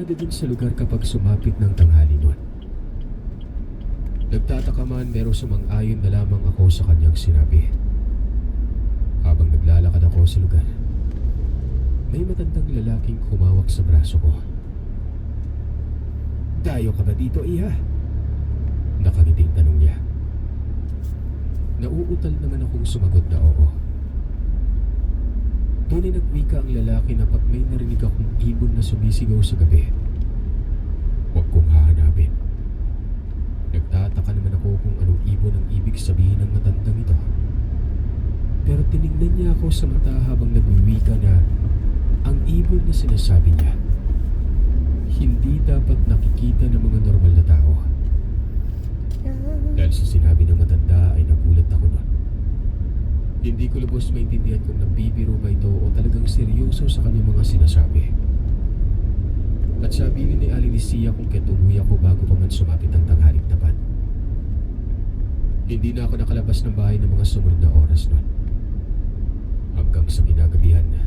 din sa lugar kapag sumapit ng tanghali nun. Nagtataka man pero sumang-ayon na lamang ako sa kanyang sinabi. Habang naglalakad ako sa lugar, may matandang lalaking humawak sa braso ko. "Dayo ka ba dito, iha?" Nakangiting tanong niya. Nauutal naman akong sumagot na oo. Tunay nagwika ang lalaki na pag may narinig akong ibon na sumisigaw sa gabi, huwag kong hahanapin. Nagtataka naman ako kung anong ibon ang ibig sabihin ng matandang ito. Pero tinignan niya ako sa mata habang nagwiwika na ang ibon na sinasabi niya hindi dapat nakikita ng mga normal na tao. Dahil sa sinabi ng matanda ay nagulat ako nun. Hindi ko lubos maintindihan kung nagbibiro ba ito o talagang seryoso sa kanyang mga sinasabi. At sabi ni Aling Lucia kung ketuloy ako bago pa man sumapit ang tanghaling tapat. Hindi na ako nakalabas ng bahay ng mga sumunod na oras nun. Hanggang sa kinagabihan na,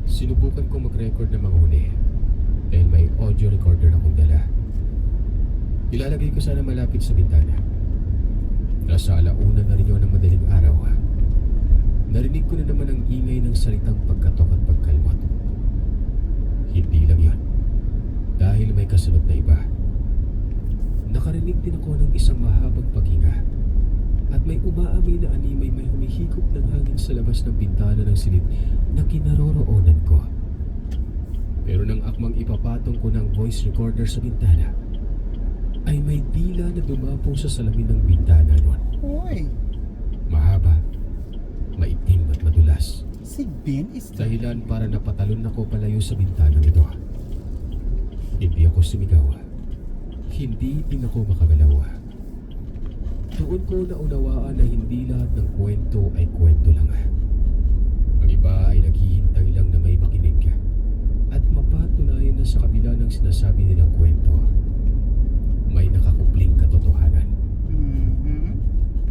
sinubukan kong mag-record ng mga huli dahil may audio recorder akong dala. Ilalagay ko sana malapit sa bintana. Nasa alauna na rin yun ng madaling araw. Narinig ko na naman ang ingay ng salitang pagkatok at pagkalmot. Hindi lang yun. Dahil may kasunod na iba. Nakarinig din ako ng isang mahabang paghinga. At may umaamoy na animay may humihigop ng hangin sa labas ng bintana ng silid na kinaroroonan ko. Pero nang akmang ipapatong ko ng voice recorder sa bintana, ay may dila na dumapo sa salamin ng bintana nun. Hoy, Mahaba, maitim at madulas. si Ben is Dahilan para napatalon ako palayo sa bintanang ito. Hindi ako sumigaw. Hindi din ako makagalaw. Doon ko naunawaan na hindi lahat ng kwento ay kwento lang. Ang iba ay naghihintay lang na may makinig at mapatunayan na sa kabila ng sinasabi nilang kwento, may nakakupling katotohanan.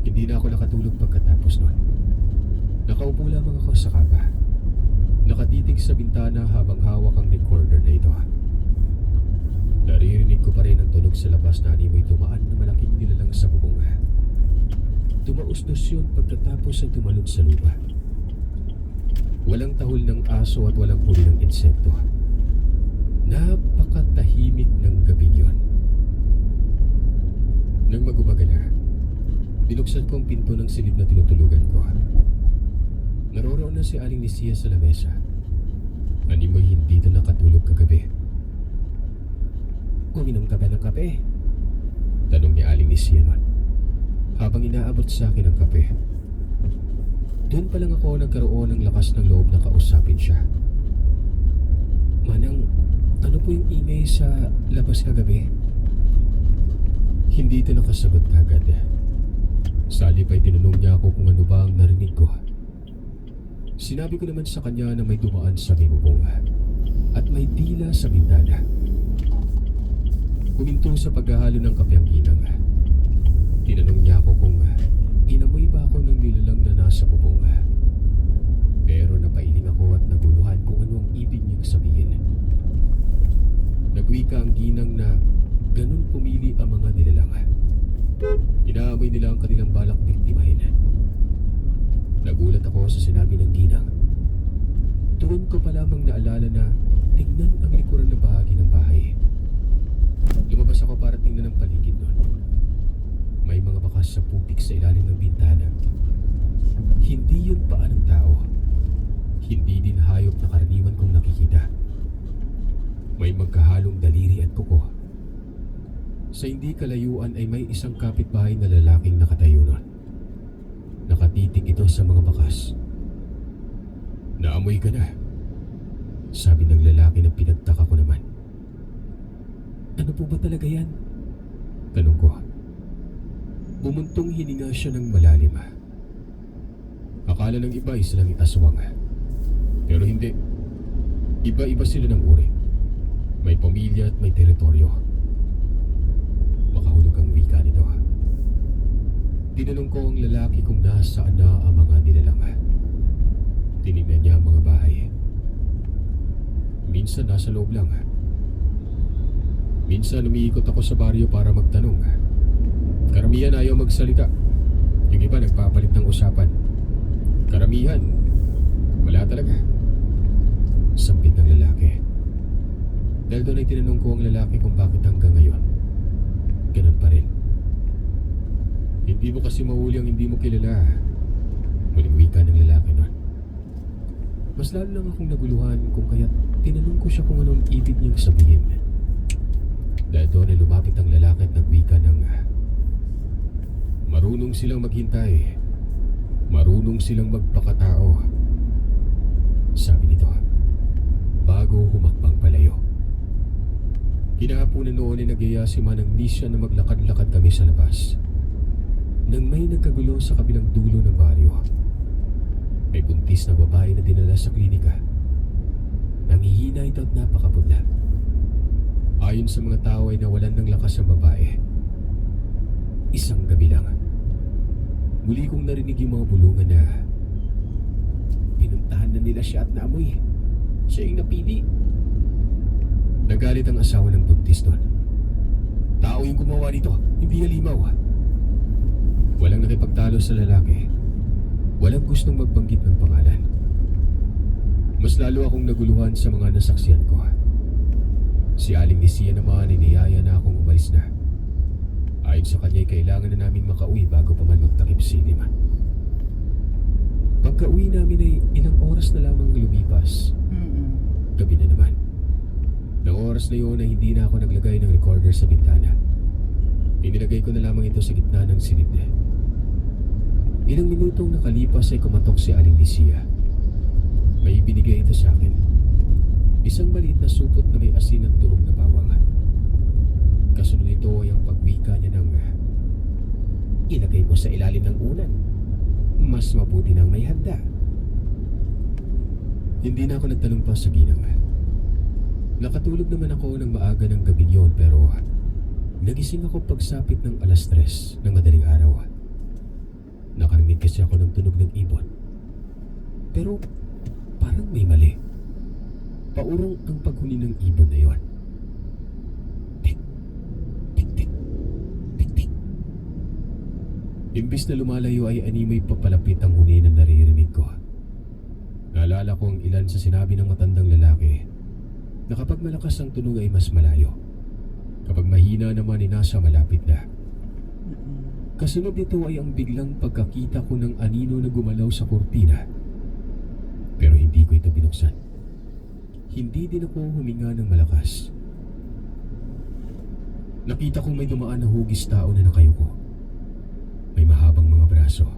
Hindi na ako nakatulog pagkatapos nun. Nakaupo lamang ako sa kama, nakatitig sa bintana habang hawak ang recorder na ito. Naririnig ko pa rin ang tunog sa labas na animoy tumaan na malaking nilalang sa bubong. Tumausdos yun pagkatapos ay tumalon sa lupa. Walang tahol ng aso at walang huli ng insekto. Napakatahimik ng gabing yun. Nang magumaga na, binuksan ko ang pinto ng silid na tinutulugan ko. Naroroon na si Aling Lucia sa lamesa. Animoy hindi na nakatulog kagabi. "Uminom ka ba ng kape?" tanong ni Aling Lucia nun, habang inaabot sa akin ang kape. Doon pa lang ako nagkaroon ng lakas ng loob na kausapin siya. "Manang, ano po yung ingay sa labas kagabi?" Hindi ito nakasagot kagad. Salip ay tinanong niya ako kung ano ba ang narinig ko. Sinabi ko naman sa kanya na may dumaan sa bubong at may dila sa bintana. Huminto sa paghahalo ng kape ang ginang. Tinanong niya ako kung inamoy ba ako ng nilalang na nasa bubong. Pero napailing ako at naguluhan kung ano ang ibig niyang sabihin. Nagwika ang ginang na ganun pumili ang mga nilalang. Inaamoy nila ang kanilang balak biktimahin. Nagulat ako sa sinabi ng ginang. Doon ko pa lamang naalala na tingnan ang likuran ng bahagi ng bahay. Lumabas ako para tingnan ang paligid nun. May mga bakas sa putik sa ilalim ng bintana. Hindi yun paa ng tao. Hindi din hayop na karaniwan kong nakikita. May magkahalong daliri at kuko. Sa hindi kalayuan ay may isang kapitbahay na lalaking nakatayo nun. Nakatitig ito sa mga bakas. "Naamoy ka na," sabi ng lalaki na pinagtaka ko naman. "Ano po ba talaga yan?" tanong ko. Bumuntong hininga siya ng malalim. Akala ng iba ay silang aswang. Pero hindi. Iba-iba sila ng uri. May pamilya at may teritoryo. Makahulog ang wika nito. Tinanong ko ang lalaki kung nasaan na ang mga nilalang. Tinignan niya ang mga bahay. Minsan nasa loob lang. Minsan umiikot ako sa baryo para magtanong. Karamihan ayaw magsalita. Yung iba nagpapalit ng usapan. Karamihan, wala talaga. Sampit ng lalaki. Dahil doon ay tinanong ko ang lalaki kung bakit hanggang ngayon ganun pa rin. Hindi mo kasi mahuli ang hindi mo kilala. Muling wika ng lalaki nun. Mas lalo lang akong naguluhan kung kaya't tinanong ko siya kung anong ibig niyang sabihin. Dahil doon ay lumapit ang lalaki at nagwika ng marunong silang maghintay. Marunong silang magpakatao. Sabi nito, bago humakbang palayo. Kinahaponan noon ay nagyaya si Manang Nisha na maglakad-lakad kami sa labas. Nang may nagkagulo sa kabilang dulo ng baryo, may buntis na babae na dinala sa klinika. Nangihina ito at napakapudla. Ayon sa mga tao ay nawalan ng lakas ang babae. Isang gabi lang, muli kong narinig yung mga bulungan na pinuntahan na nila siya at naamoy. Siya yung napili. Nagalit ang asawa ng buntis doon. Tao yung gumawa nito, hindi halimaw. Walang nakipagtalo sa lalaki. Walang gustong magbanggit ng pangalan. Mas lalo akong naguluhan sa mga nasaksihan ko. Si Aling Nisia naman ay niyaya na akong umalis na. Ayon sa kanya ay kailangan na namin makauwi bago pa man magtakip silim. Pagka-uwi namin ay ilang oras na lamang lumipas. Gabi na naman. Nang oras na yun ay hindi na ako naglagay ng recorder sa bintana. Inilagay ko na lamang ito sa gitna ng silid. Ilang minutong nakalipas ay kumatok si Aling Nisia. May ibinigay ito sa akin. Isang maliit na supot na may asin at durog na bawang. Kasunod nito ay ang pagwika niya ng ilagay mo sa ilalim ng unan. Mas mabuti nang may handa. Hindi na ako nagtanong pa sa ginang. Nakatulog naman ako ng maaga ng gabi yun pero nagising ako pagsapit ng 3:00 ng madaling araw. Nakarinig kasi ako ng tunog ng ibon. Pero parang may mali. Paurong ang paghuni ng ibon na yon. Tik, tik, tik, tik, tik. Imbis na lumalayo ay animoy papalapit ang huni na naririnig ko. Naalala ko ang ilan sa sinabi ng matandang lalaki na kapag malakas ang tunog ay mas malayo. Kapag mahina naman ay nasa malapit na. Kasunod nito ay ang biglang pagkakita ko ng anino na gumalaw sa kurtina. Pero hindi ko ito binuksan. Hindi din ako huminga ng malakas. Nakita kong may dumaan na hugis tao na nakayuko. May mahabang mga braso.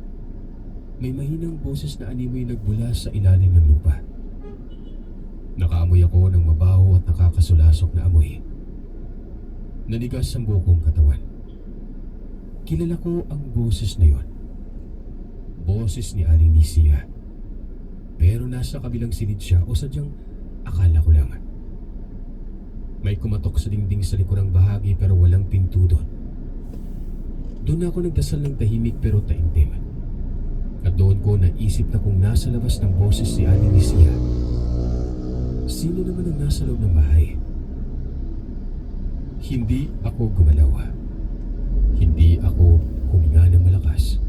May mahinang boses na animoy nagbula sa ilalim ng lupa. Nakaamoy ako ng mabaho at nakakasulasok na amoy. Nanigas ang buong katawan. Kilala ko ang boses na yon. Boses ni Aling Nisia. Pero nasa kabilang silid siya o sadyang akala ko lang. May kumatok sa dingding sa likurang bahagi pero walang pinto doon. Doon ako nagdasal ng tahimik pero taimtim. At doon ko naisip na kung nasa labas ng boses si Aling Nisia, sino naman ang nasa loob ng bahay? Hindi ako gumalaw. Hindi ako huminga ng malakas.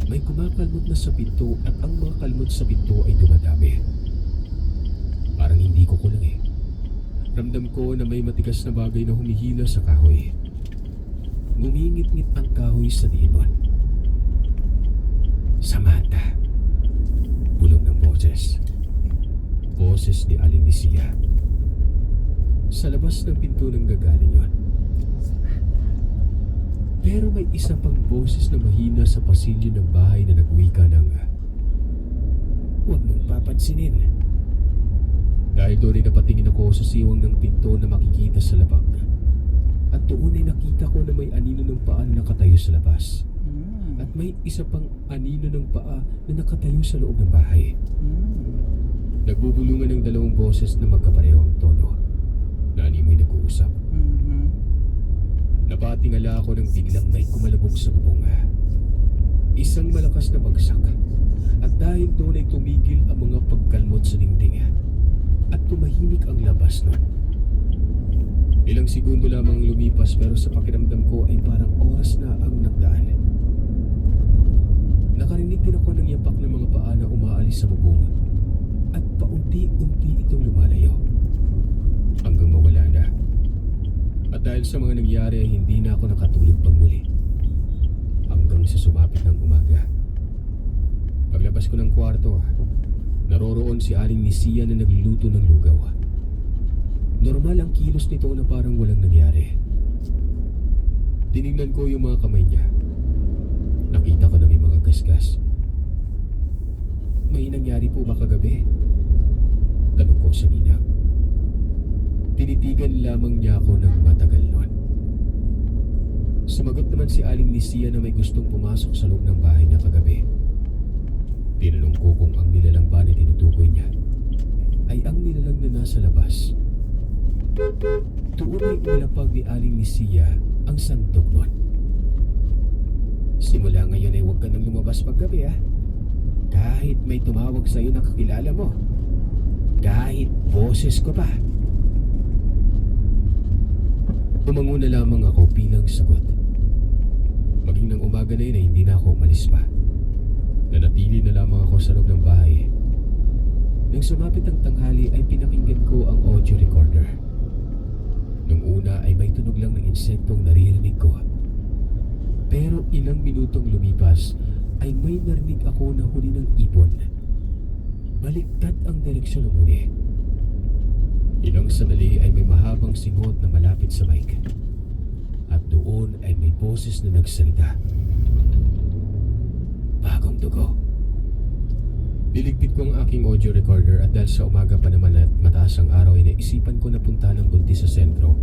May kumakalmot na sa pinto at ang mga kalmot sa pinto ay dumadami. Parang hindi ko kulang eh. Ramdam ko na may matigas na bagay na humihila sa kahoy. Ngumingit-ngit ang kahoy sa diinon. Samantha. Bulong ng boses. Boses ni Aling Nisia. Sa labas ng pinto nang gagaling yon. Pero may isa pang boses na mahina sa pasilyo ng bahay na nagwika ng huwag mong papansinin. Dahil doon ay napatingin ako sa siwang ng pinto na makikita sa labag. At doon ay nakita ko na may anino ng paa na nakatayo sa labas. At may isa pang anino ng paa na nakatayo sa loob ng bahay. Nagbubulungan ng dalawang boses na magkaparehong tono na animoy nag-uusap. Napatingala ako nang biglang may kumalabog sa bubong. Isang malakas na bagsak. At dahil doon ay tumigil ang mga pagkalmot sa dingding. At tumahimik ang labas nun. Ilang segundo lamang lumipas pero sa pakiramdam ko ay parang oras na ang nagdaan. Nakarinig din ako ng yapak ng mga paa na umaalis sa bubong at paunti-unti itong lumalayo hanggang mawala na. At dahil sa mga nangyari ay hindi na ako nakatulog pang muli hanggang sa sumapit ng umaga. Paglabas ko ng kwarto, naroroon si Aling Nisia na nagluluto ng lugaw. Normal ang kilos nito na parang walang nangyari. Tinignan ko yung mga kamay niya. Nakita ko na may mga gasgas. May nangyari po ba kagabi? Tanong ko sa ninang. Tinitigan lamang niya ako ng matagal nun. Sumagot naman si Aling Nisia na may gustong pumasok sa loob ng bahay niya kagabi. Tinanong ko kung ang nilalang ba na tinutukoy niya ay ang nilalang na nasa labas. Tuon ay inilapag ni Aling Nisia ang sandok nun. Simula ngayon ay huwag ka nang lumabas paggabi Kahit may tumawag sa'yo na kakilala mo. Kahit boses ko pa. Tumango na lamang ako bilang sagot. Maging ng umaga na yun ay hindi na ako umalis pa. Nanatili na lamang ako sa loob ng bahay. Nang sumapit ang tanghali ay pinakinggan ko ang audio recorder. Nung una ay may tunog lang ng insektong naririnig ko. Pero ilang minutong lumipas ay may narinig ako na huni ng ibon. Baliktad ang direksyon ng huni. Ilang sandali ay may mahabang singot na malapit sa mic. At doon ay may boses na nagsalita. Bagong dugo. Niligpit ko ang aking audio recorder at dahil sa umaga pa naman at mataas ang araw ay naisipan ko na puntahan ng buntis sa sentro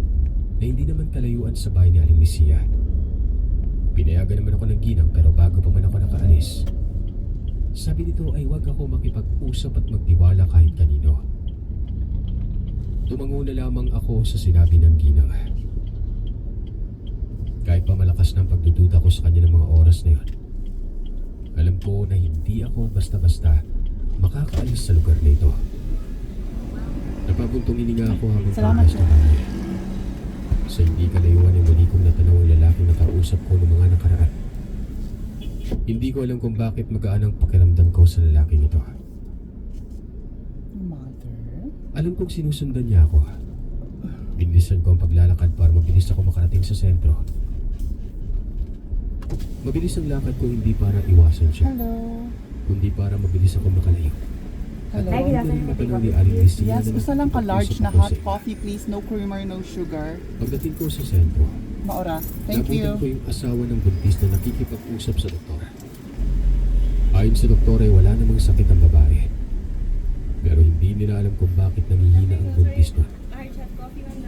na hindi naman kalayuan sa bahay ni Aling Nisia. Pinayagan naman ako ng ginang pero bago pa man ako nakaalis, sabi nito ay huwag ako makipag-usap at magtiwala kahit kanino. Tumango na lamang ako sa sinabi ng ginang. Kahit pa malakas na ang pagdududa ko sa kanya ng mga oras na yun, alam ko na hindi ako basta-basta makakaalis sa lugar na ito. Napabuntong hininga ako habang pagkas na bahay. Sa hindi kalayuan ay muli kong natanaw ang lalaking nakausap ko ng mga nakaraan. Hindi ko alam kung bakit magaan ang pakiramdam ko sa lalaking ito. Mother? Alam kong sinusundan niya ako. Binilisan ko ang paglalakad para mabilis ako makarating sa sentro. Mabilis ang lakad ko hindi para iwasan siya, Hello? kundi para mabilis ako makalayo. At Hello? bago na rin matanong ni Aling Nisia Yes, na isa lang ka large nakipag-usap na ako hot sa- coffee please. No creamer, no sugar. Pagdating ko sa sentro, Maora. Thank nabutan ko you. yung asawa ng buntis na nakikipag-usap sa doktor. Ayon sa doktor ay wala namang sakit ang babae. Pero hindi nila alam kung bakit nangihina ang buntis nun.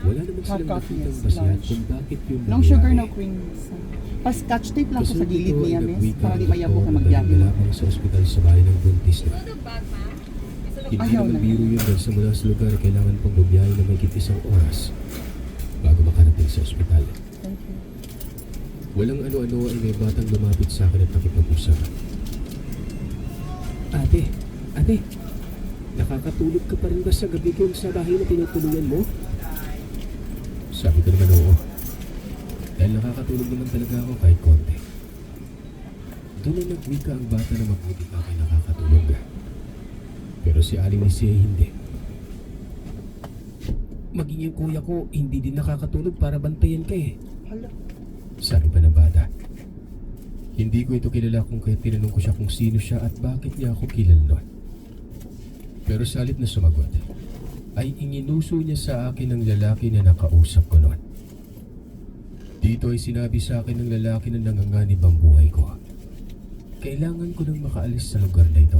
Wala naman Hot silang coffee, nakitang yes, basihan large. kung bakit yung No sugar, no cream. Pa-scotch tape lang ko sa gilid niya, miss. Para di mayabok na magbiyahe. Lamang sa ospital sa bahay ng buntis na. Hindi Ayaw naman na. biro yun dahil sa mula sa lugar kailangan pang bumiyahe na may isang oras bago makarating sa ospital. Thank you. Walang ano-ano ay may batang lumapit sa akin at nakipag-usap. Ate, nakakatulog ka pa rin ba sa gabi kung sa bahay na tinutuluyan mo? Sabi ko naman oo. Dahil nakakatulog naman talaga ako kahit konti. Doon ay nagwika ang bata na mabuti ka akin nakakatulog. Pero si Aling Nisia hindi. Maging yung kuya ko hindi din nakakatulog para bantayan ka Hala. Sabi pa ng bata. Hindi ko ito kilala kung kaya tinanong ko siya kung sino siya at bakit niya ako kilala nun. Pero sa halip na sumagot, ay inginuso niya sa akin ang lalaki na nakausap ko noon. Dito ay sinabi sa akin ng lalaki na nanganganib ang buhay ko. Kailangan ko nang makaalis sa lugar na ito.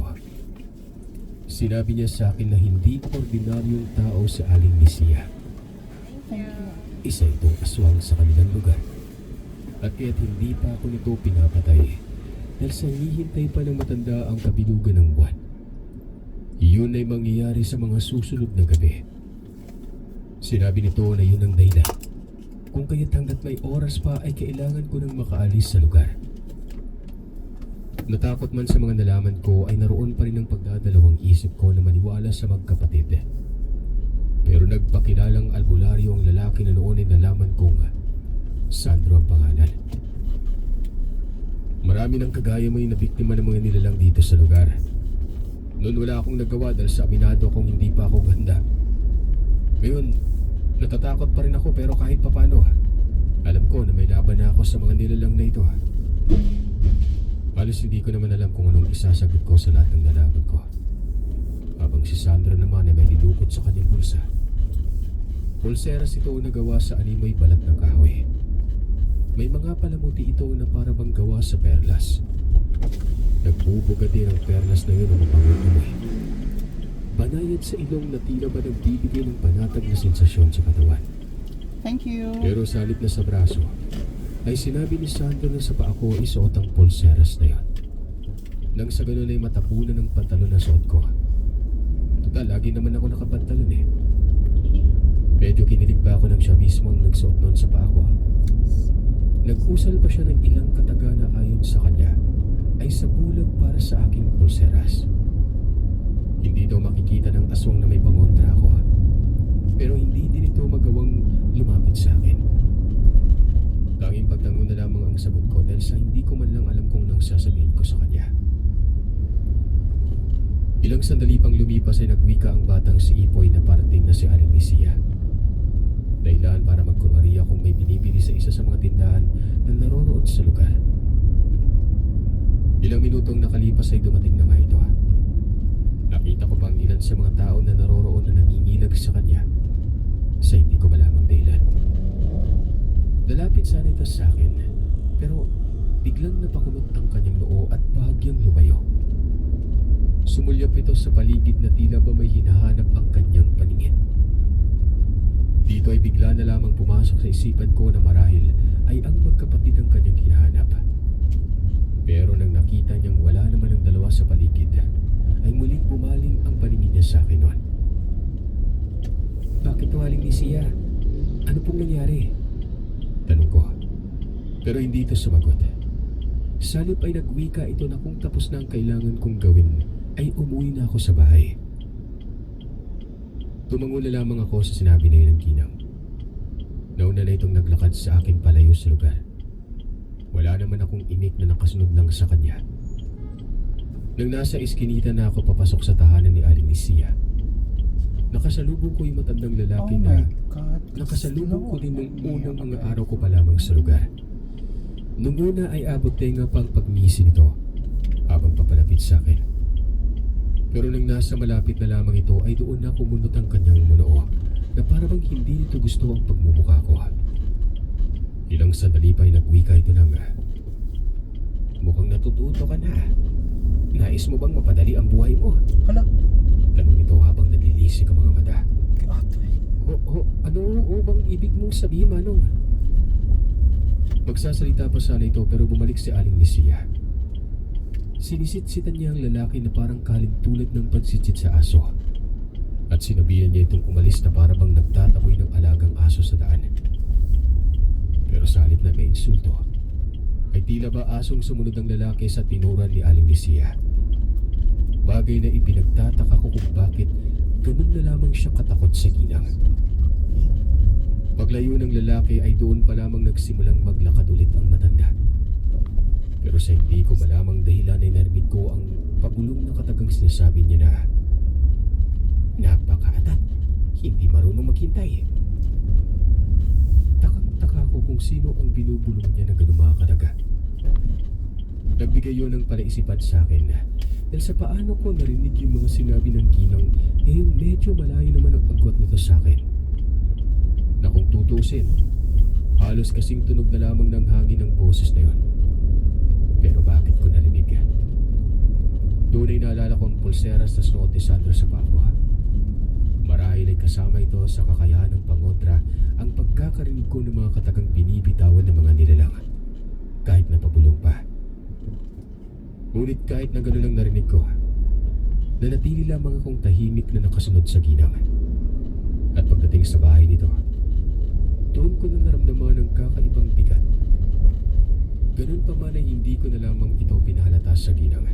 Sinabi niya sa akin na hindi ordinaryong tao sa Aling Nisia. Thank you. Isa itong aswang sa kanilang lugar. At kaya't hindi pa ako nito pinapatay dahil sa hihintay pa ng matanda ang kabilugan ng buwan. Iyon ay mangyayari sa mga susunod na gabi. Sinabi nito na yun ang dahilan kung kaya't hanggat may oras pa ay kailangan ko nang makaalis sa lugar. Natakot man sa mga nalaman ko ay naroon pa rin ang pagdadalawang isip ko na maniwala sa magkapatid. Pero nagpakilalang albularyo ang lalaki na noon ay nalaman kong Sandro ang pangalan. Marami ng kagaya mo yung nabiktima ng mga nilalang dito sa lugar. Noon wala akong nagawa dahil sa aminado akong hindi pa ako ganda. Ngayon, natatakot pa rin ako pero kahit papano, alam ko na may laban na ako sa mga nilalang na ito. Halos hindi ko naman alam kung anong isasagot ko sa lahat ng nalaman ko. Habang si Sandra naman ay may nilukot sa kanyang bulsa. Pulseras ito na gawa sa animoy balat ng kahoy. May mga palamuti ito na para bang gawa sa perlas. Nagbubuga din ang perlas na yun ng mapangutuloy. Banayad sa ilong na tila ba nagbibigay ng panatag na sensasyon sa katawan. Thank you. Pero sa halip na sa braso, ay sinabi ni Sandra na sa paa ko ay suot ang pulseras na yun. Nang sa ganun ay matapunan ng pantalon na suot ko. Total, lagi naman ako nakapantalon eh. Medyo kinilig pa ako nang siya mismo ang nagsuot noon sa paa ko. Nag-usal pa siya ng ilang kataga na ayon sa kanya ay sa bulag para sa aking pulseras. Hindi daw makikita ng aswang na may pangontra ako. Pero hindi din ito magawang lumapit sa akin. Tanging pagtango na lamang ang sagot ko dahil sa hindi ko man lang alam kung nang sasabihin ko sa kanya. Ilang sandali pang lumipas ay nagwika ang batang si Ipoy na parating na si Aling Isia. Dahilan para magkunwari akong may binibili sa isa sa mga tindahan na naroroon sa lugar. Ilang minutong nakalipas ay dumating na nga ito. Nakita ko pang ilan sa mga tao na naroroon na nangingilag sa kanya sa hindi ko malamang dahilan. Lalapit sana ito sa akin pero biglang napakunot ang kanyang noo at bahagyang lumayo. Sumulyap ito sa paligid na tila ba may hinahanap ang kanyang paningin. Dito ay bigla na lamang pumasok sa isipan ko na marahil ay ang magkapatid ang kanyang hinahanap. Pero nang nakita niyang wala naman ang dalawa sa paligid, ay muling bumaling ang paningin niya sa akin noon. Bakit Aling Isia? Ano pong nangyari? Tanong ko. Pero hindi ito sumagot. Salip ay nagwika ito na kung tapos na ang kailangan kong gawin, ay umuwi na ako sa bahay. Tumango na lamang ako sa sinabi na yun ng ginang. Nauna na itong naglakad sa akin palayo sa lugar. Wala naman akong imik na nakasunod lang sa kanya. Nang nasa iskinita na ako papasok sa tahanan ni Aling Isia, nakasalubong ko yung matandang lalaki na nakasalubong ko din nung unang mga araw ko pa lamang sa lugar. Nung una ay abot tenga pang pagmisi nito habang papalapit sa akin. Pero nang nasa malapit na lamang ito ay doon na kumunot ang kanyang munoo na parang hindi nito gusto ang pagmumukha ko. Ilang sandali pa ay nagwika ito ng, mukhang natututo ka na. Nais mo bang mapadali ang buhay mo? Hala. Tanong ito habang nalilisik ang mga mata. Atoy. Ano bang ibig mong sabihin, Manong? Magsasalita pa sana ito pero bumalik si Aling Isia. Sinisitsitan niya ang lalaki na parang kalintulad ng pagsitsit sa aso. At sinabihan niya itong umalis na para bang nagtataboy ng alagang aso sa daan. Pero sa halip na may insulto, ay tila ba asong sumunod ang lalaki sa tinuran ni Aling Isia. Bagay na ipinagtataka ko kung bakit ganun na lamang siya katakot sa ginang. Paglayo ng lalaki ay doon pa lamang nagsimulang maglakad ulit ang matanda. Pero sa hindi ko malamang dahilan ay narinig ko ang pabulong na katagang sinasabi niya na, napakaatat, hindi marunong maghintay. Takang-taka ko kung sino ang binubulong niya ng ganung mga kataga. Nagbigay yun ng palaisipan sa akin dahil sa paano ko narinig yung mga sinabi ng ginang, medyo malayo naman ang agwat nito sa akin. Na kung tutusin, halos kasing tunog na lamang ng hangin ng boses na yun. Pero bakit ko narinig yan? Doon ay naalala ko ang pulseras na suot ni Sandra sa paa ko. Marahil ay kasama ito sa kakayahan ng pangontra ang pagkakarinig ko ng mga katagang binibitawan ng mga nilalang. Kahit napabulong pa. Ngunit kahit na gano'n ang narinig ko, nanatili lamang akong tahimik na nakasunod sa ginang. At pagdating sa bahay nito, doon ko na naramdaman ang kakaibang bigat. Ganun pa man ay hindi ko na lamang ito pinahalata sa ginang.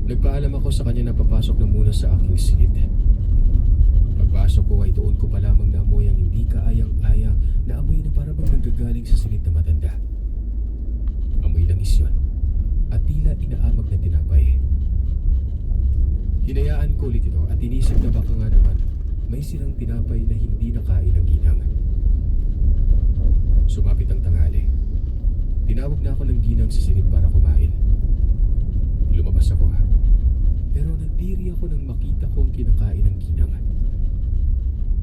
Nagpaalam ako sa kanya na papasok na muna sa aking silid. Pagpasok ko ay doon ko pa lamang naamoy ang hindi kaayang-aya galing sa silid na matanda. Amoy langis yun at tila inaamag na tinapay. Hinayaan ko ulit ito at inisip na baka nga naman may silang tinapay na hindi nakain ng ginang. Sumapit ang tanghali. Tinawag na ako ng ginang sa silid para kumain. Lumabas ako pero nandiri ako nang makita ko ang kinakain ng ginang.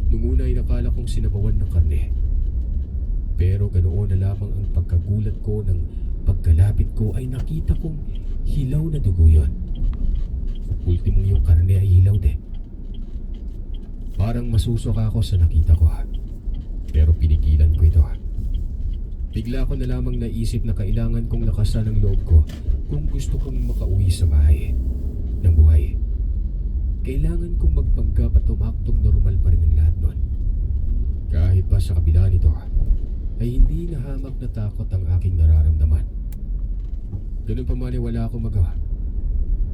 Nung una ay nakala kong sinabawan ng karne. Pero ganoon na lamang ang pagkagulat ko nang pagkalapit ko ay nakita kong hilaw na dugo yun. Ultimong yung karne ay hilaw din. Parang masusuka ako sa nakita ko pero pinigilan ko ito. Bigla ko na lamang naisip na kailangan kong lakasan ang loob ko kung gusto kong makauwi sa bahay ng buhay. Kailangan kong magpanggap at tumaktong normal pa rin ang lahat nun. Kahit pa sa kabila nito ay hindi nahamak na takot ang aking nararamdaman. Ganun pa man ay wala akong magawa.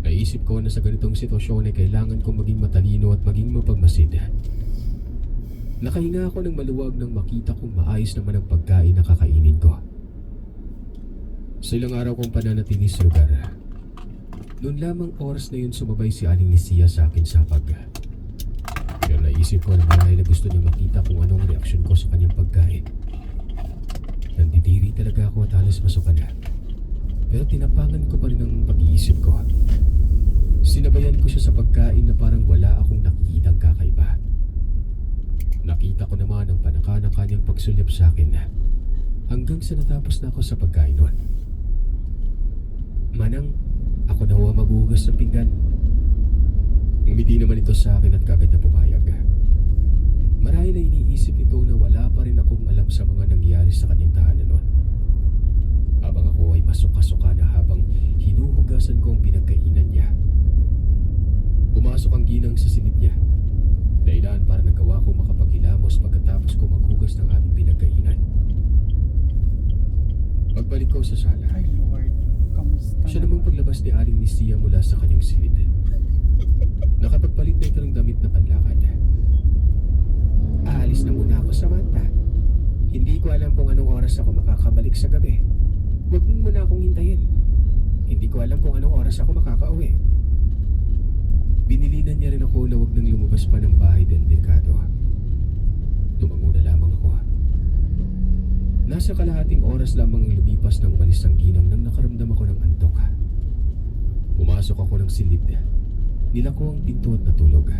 Naisip ko na sa ganitong sitwasyon ay kailangan kong maging matalino at maging mapagmasid. Nakahinga ako ng maluwag nang makita kong maayos naman ang pagkain na kakainin ko. Sa ilang araw kong pananatili sa lugar, noon lamang oras na yun sumabay si Aling Nisia sa akin sa hapag. Pero naisip ko na marahil na gusto niya makita kung anong reaksyon ko sa kanyang pagkain. Nandidiri talaga ako at halos masuka na. Pero tinapangan ko pa rin ang pag-iisip ko. Sinabayan ko siya sa pagkain na parang wala akong nakikitang kakaiba. Nakita ko naman ang panaka ng kanyang pagsulyap sa akin hanggang sa natapos na ako sa pagkain nun. Manang, ako na huwa maghugas ng pinggan. Ngumiti naman ito sa akin at kagad na pumayag. Marahil na iniisip ito na wala pa rin akong alam sa mga nangyari sa kanyang tahanan nun. Habang ako ay masuka-suka na habang hinuhugasan ko ang pinagkainan niya. Pumasok ang ginang sa silid niya. Dahilan para nagawa ko makapaghilamos pagkatapos ko maghugas ng aming pinagkainan. Pagbalik ko sa sala, Ay Lord, kamusta siya namang paglabas ni Aling Nisia mula sa kanyang silid. Nakapagpalit na ito ng damit na panlakad. Aalis na muna ako, Samantha. Hindi ko alam kung anong oras ako makakabalik sa gabi. Huwag mo muna akong hintayin. Hindi ko alam kung anong oras ako makakauwi. Binilinan niya rin ako na huwag nang lumabas pa ng bahay dahil delikado. Tumango na lamang ako. Nasa kalahating oras lamang lumipas ng walis ang ginang nang nakaramdam ako ng antok. Pumasok ako ng silid. Nilako ang pinto at natulog.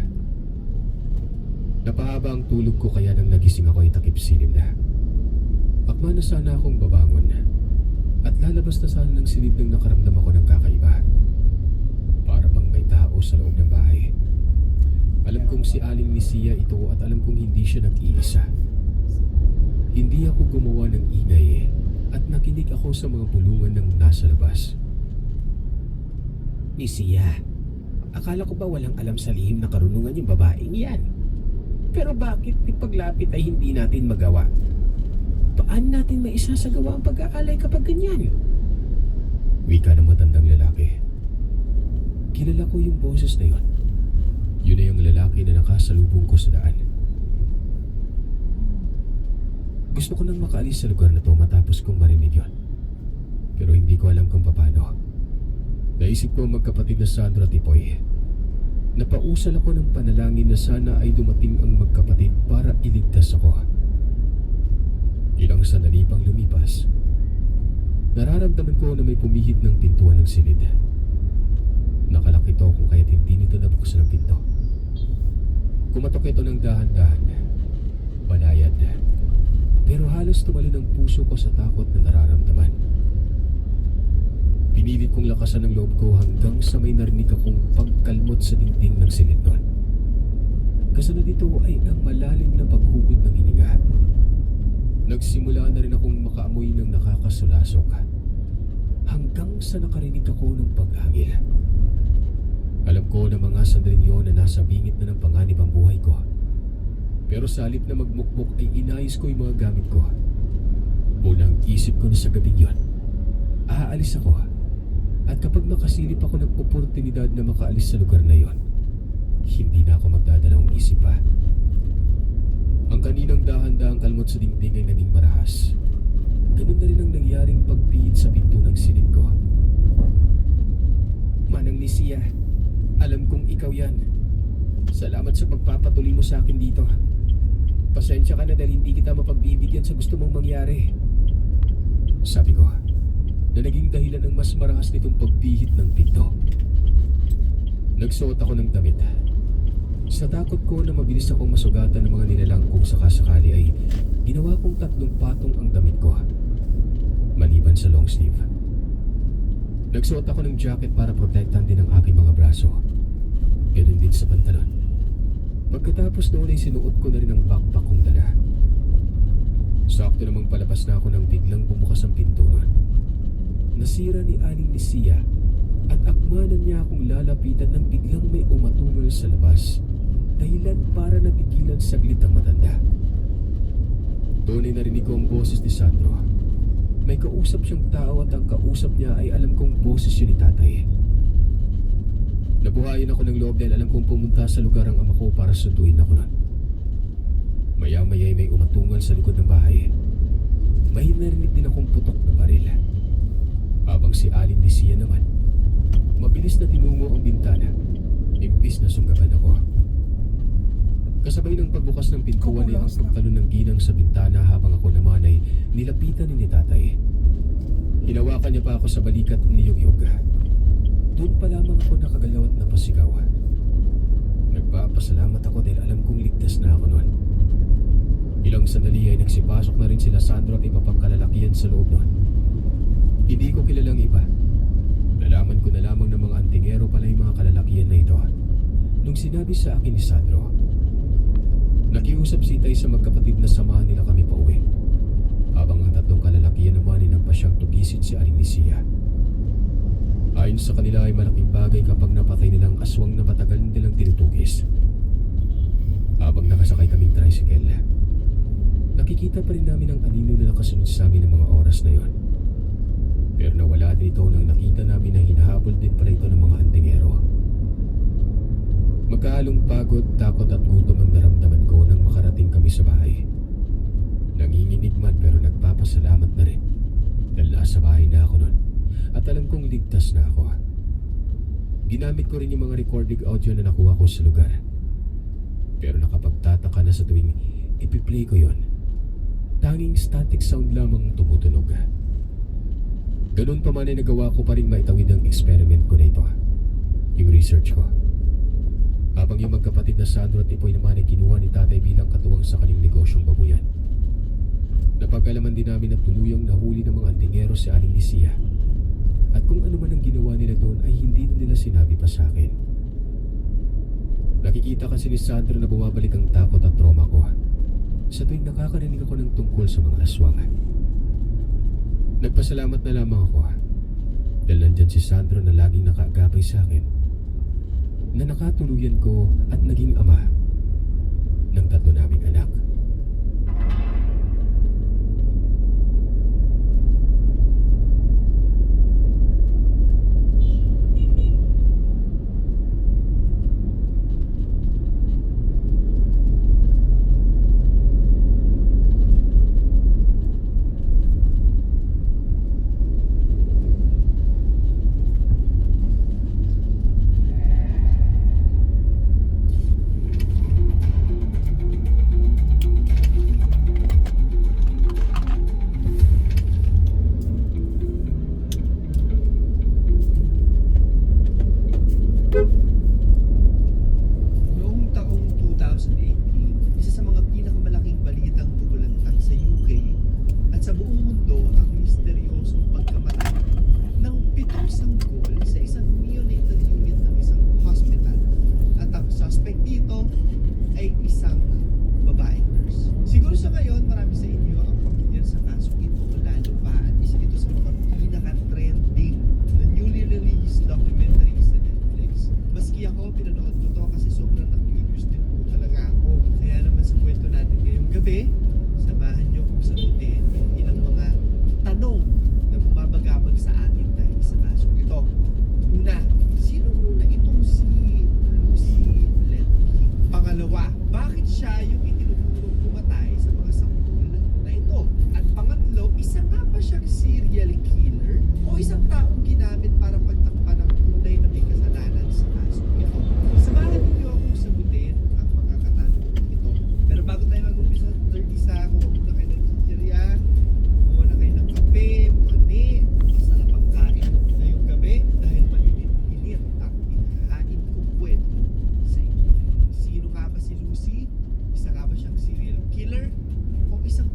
Napahaba ang tulog ko kaya nang nagising ako ay takip silim na. Akma na sana akong babangon at lalabas na sana ng silid nang nakaramdam ako ng kakaiba. Para bang may tao sa loob ng bahay. Alam kong si Aling Nisia ito at alam kong hindi siya nag-iisa. Hindi ako gumawa ng ingay at nakinig ako sa mga bulungan ng nasa labas. Nisia, akala ko ba walang alam sa lihim na karunungan yung babaeng yan? Pero bakit ipaglapit ay hindi natin magawa? Paano natin maisasagawa ang pag-aalay kapag ganyan? Wika ng matandang lalaki. Kilala ko yung boses na yon. Yun na yung lalaki na nakasalubong ko sa daan. Gusto ko nang makaalis sa lugar na to matapos kong marinig yon. Pero hindi ko alam kung paano. Naisip ko magkapatid na Sandro at Ipoy. Napausal ako ng panalangin na sana ay dumating ang magkapatid para iligtas ako. Ilang sandali pang lumipas, nararamdaman ko na may pumihit ng pintuan ng silid. Nakalak ito kung kaya't hindi nito nabuksan ang pinto. Kumatok ito ng dahan-dahan, banayad. Pero halos tumalon ang puso ko sa takot na nararamdaman. Pinilit kong lakasan ang loob ko hanggang sa may narinig akong pagkalmot sa dingding ng silid nun. Kasunod ito ay ang malalim na paghugod ng hininga. Nagsimula na rin akong makaamoy ng nakakasulasok hanggang sa nakarinig ako ng paghangil. Alam ko na mga sandaling yun na nasa bingit na ng panganib ang buhay ko. Pero sa halip na magmukmuk ay inayos ko yung mga gamit ko. Unang isip ko na sa gabing yun, aalis ako. At kapag makasilip ako ng oportunidad na makaalis sa lugar na yon, hindi na ako magdadalawang isip pa. Ang kaninang dahan-dahang kalmot sa dingding ay naging marahas ganun na rin ang nangyaring pagpihit sa pinto ng silid ko. Manang Nisia, alam kong ikaw yan. Salamat sa pagpapatuloy mo sa akin dito. Pasensya ka na dahil hindi kita mapagbibigyan sa gusto mong mangyari. Sabi ko, na naging dahilan ng mas marahas nitong pagpihit ng pinto. Nagsuot ako ng damit. Sa takot ko na mabilis akong masugatan ng mga nilalang kung sakasakali ay ginawa kong 3 patong ang damit ko. Maliban sa long sleeve. Nagsuot ako ng jacket para protektan din ang aking mga braso. Ganun din sa pantalon. Pagkatapos noon ay sinuot ko na rin ang backpack kong dala. Sakto namang palabas na ako nang biglang bumukas ang pinto nun. Nasira ni Aling Nisia at akmanan niya akong lalapitan nang biglang may umatungal sa labas. Dahilan para napigilan saglit ang matanda. Tunay narinig ko ang boses ni Sandro. May kausap siyang tao at ang kausap niya ay alam kong boses yun ni tatay. Nabuhayan ako ng loob dahil alam kong pumunta sa lugar ang ama ko para sunduin ako nun. Maya-maya ay may umatungal sa likod ng bahay. May narinig din akong putok na baril. Habang si Aling Nisia naman, mabilis na tinungo ang bintana, imbis na sunggaban ako. Kasabay ng pagbukas ng pintuan ay ang pagtalon ng ginang sa bintana habang ako naman ay nilapitan ni tatay. Hinawakan niya pa ako sa balikat ni Yugyug. Doon pa lamang ako nakagalaw at napasigaw. Nagpapasalamat ako dahil alam kong ligtas na ako noon. Ilang sandali ay nagsipasok na rin sila Sandro at iba pang kalalakihan sa loob noon. Hindi ko kilalang iba. Nalaman ko na lamang ng mga antingero pala yung mga kalalakihan na ito. Nung sinabi sa akin ni Sandro, nakiusap si Itay sa magkapatid na samahan nila kami pa uwi. Habang ang 3 kalalakihan naman ay nagpasyang tugisin si Aling Nisia. Ayon sa kanila ay malaking bagay kapag napatay nilang aswang na matagal nilang tinutugis. Habang nakasakay kaming tricycle, nakikita pa rin namin ang anino na nakasunod sa amin ng mga oras na yon. Pero nawala din ito nang nakita namin na hinahabol din pala ito ng mga antingero. Magkahalong pagod, takot at gutom ang naramdaman ko nang makarating kami sa bahay. Nanginginig man pero nagpapasalamat na rin dahil nasa bahay na ako nun at alam kong ligtas na ako. Ginamit ko rin yung mga recording audio na nakuha ko sa lugar. Pero nakapagtataka na sa tuwing ipi-play ko yon, tanging static sound lamang tumutunog. Ganun pa man ay nagawa ko pa rin maitawid ang experiment ko na ito, yung research ko. Habang yung magkapatid na Sandro at Ipoy naman ay kinuha ni tatay bilang katuwang sa kanyang negosyong babuyan. Napag-alaman din namin na tuluyang nahuli ng mga antingero si Aling Nisia. At kung ano man ang ginawa nila doon ay hindi na nila sinabi pa sa akin. Nakikita kasi ni Sandro na bumabalik ang takot at trauma ko sa tuwing nakakarinig ako ng tungkol sa mga aswang. Nagpasalamat na lamang ako dahil nandyan si Sandro na laging nakaagapay sa akin, na nakatuluyan ko at naging ama ng 3 naming anak.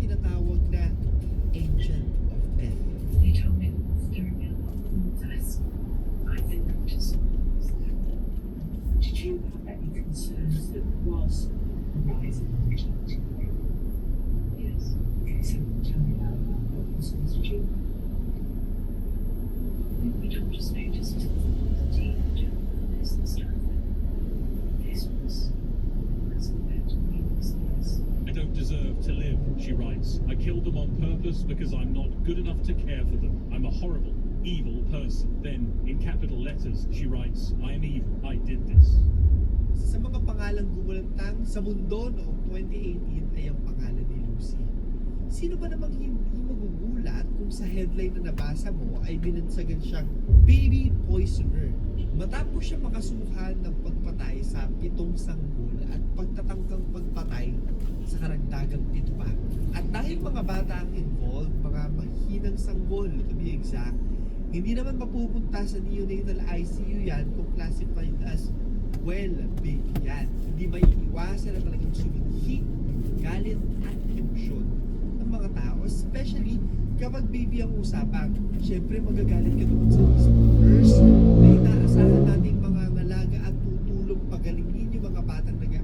tinatawag na angel of death. They told me there are no confess. I've been noticed. Did you have any concerns that there was a rise in mortality? Yes. Okay, so tell me about what concerns did you have? We don't just notice it as a teenager for this time. This was compared to previous years. I don't deserve to live, she writes. I killed them on purpose because I'm not good enough to care for them. I'm a horrible, evil person. Then, in capital letters, she writes, I am evil. I did this. Sa mga pangalang gumulantang sa mundo noong 2018 ay ang pangalan ni Lucy. Sino ba namang hindi magugulat kung sa headline na nabasa mo ay binansagan siyang baby poisoner matapos siya makasuhan ng pagpatay sa 7 sanggol at pagtatangkang pagpatay sa karagdagang 7 pa. At dahil mga bata ang involved, mga mahinang sanggol to be exact, hindi naman mapupunta sa neonatal ICU yan kung classified as well baby yan. Hindi may iwasan na talagang suminhi, galit at emosyon ng mga tao, especially kapag baby ang usapan. Siyempre magagalit ka doon sa nurse na inaasahan nating mga ngalaga at tutulong pagalingin yung mga batang naga.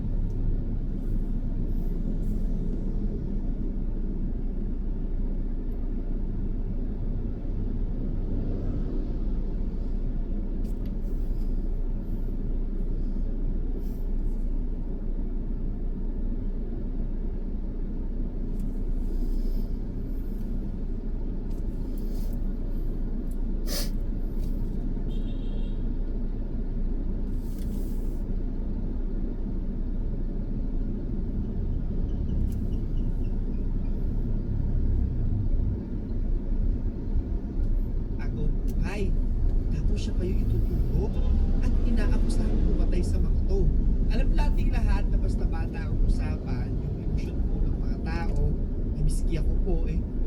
Ay, tapos siya kayo ituturo at inaakusahan pumatay sa mga to. Alam nating lahat na basta bata ang usapan, yung emosyon po ng mga tao, miski ako po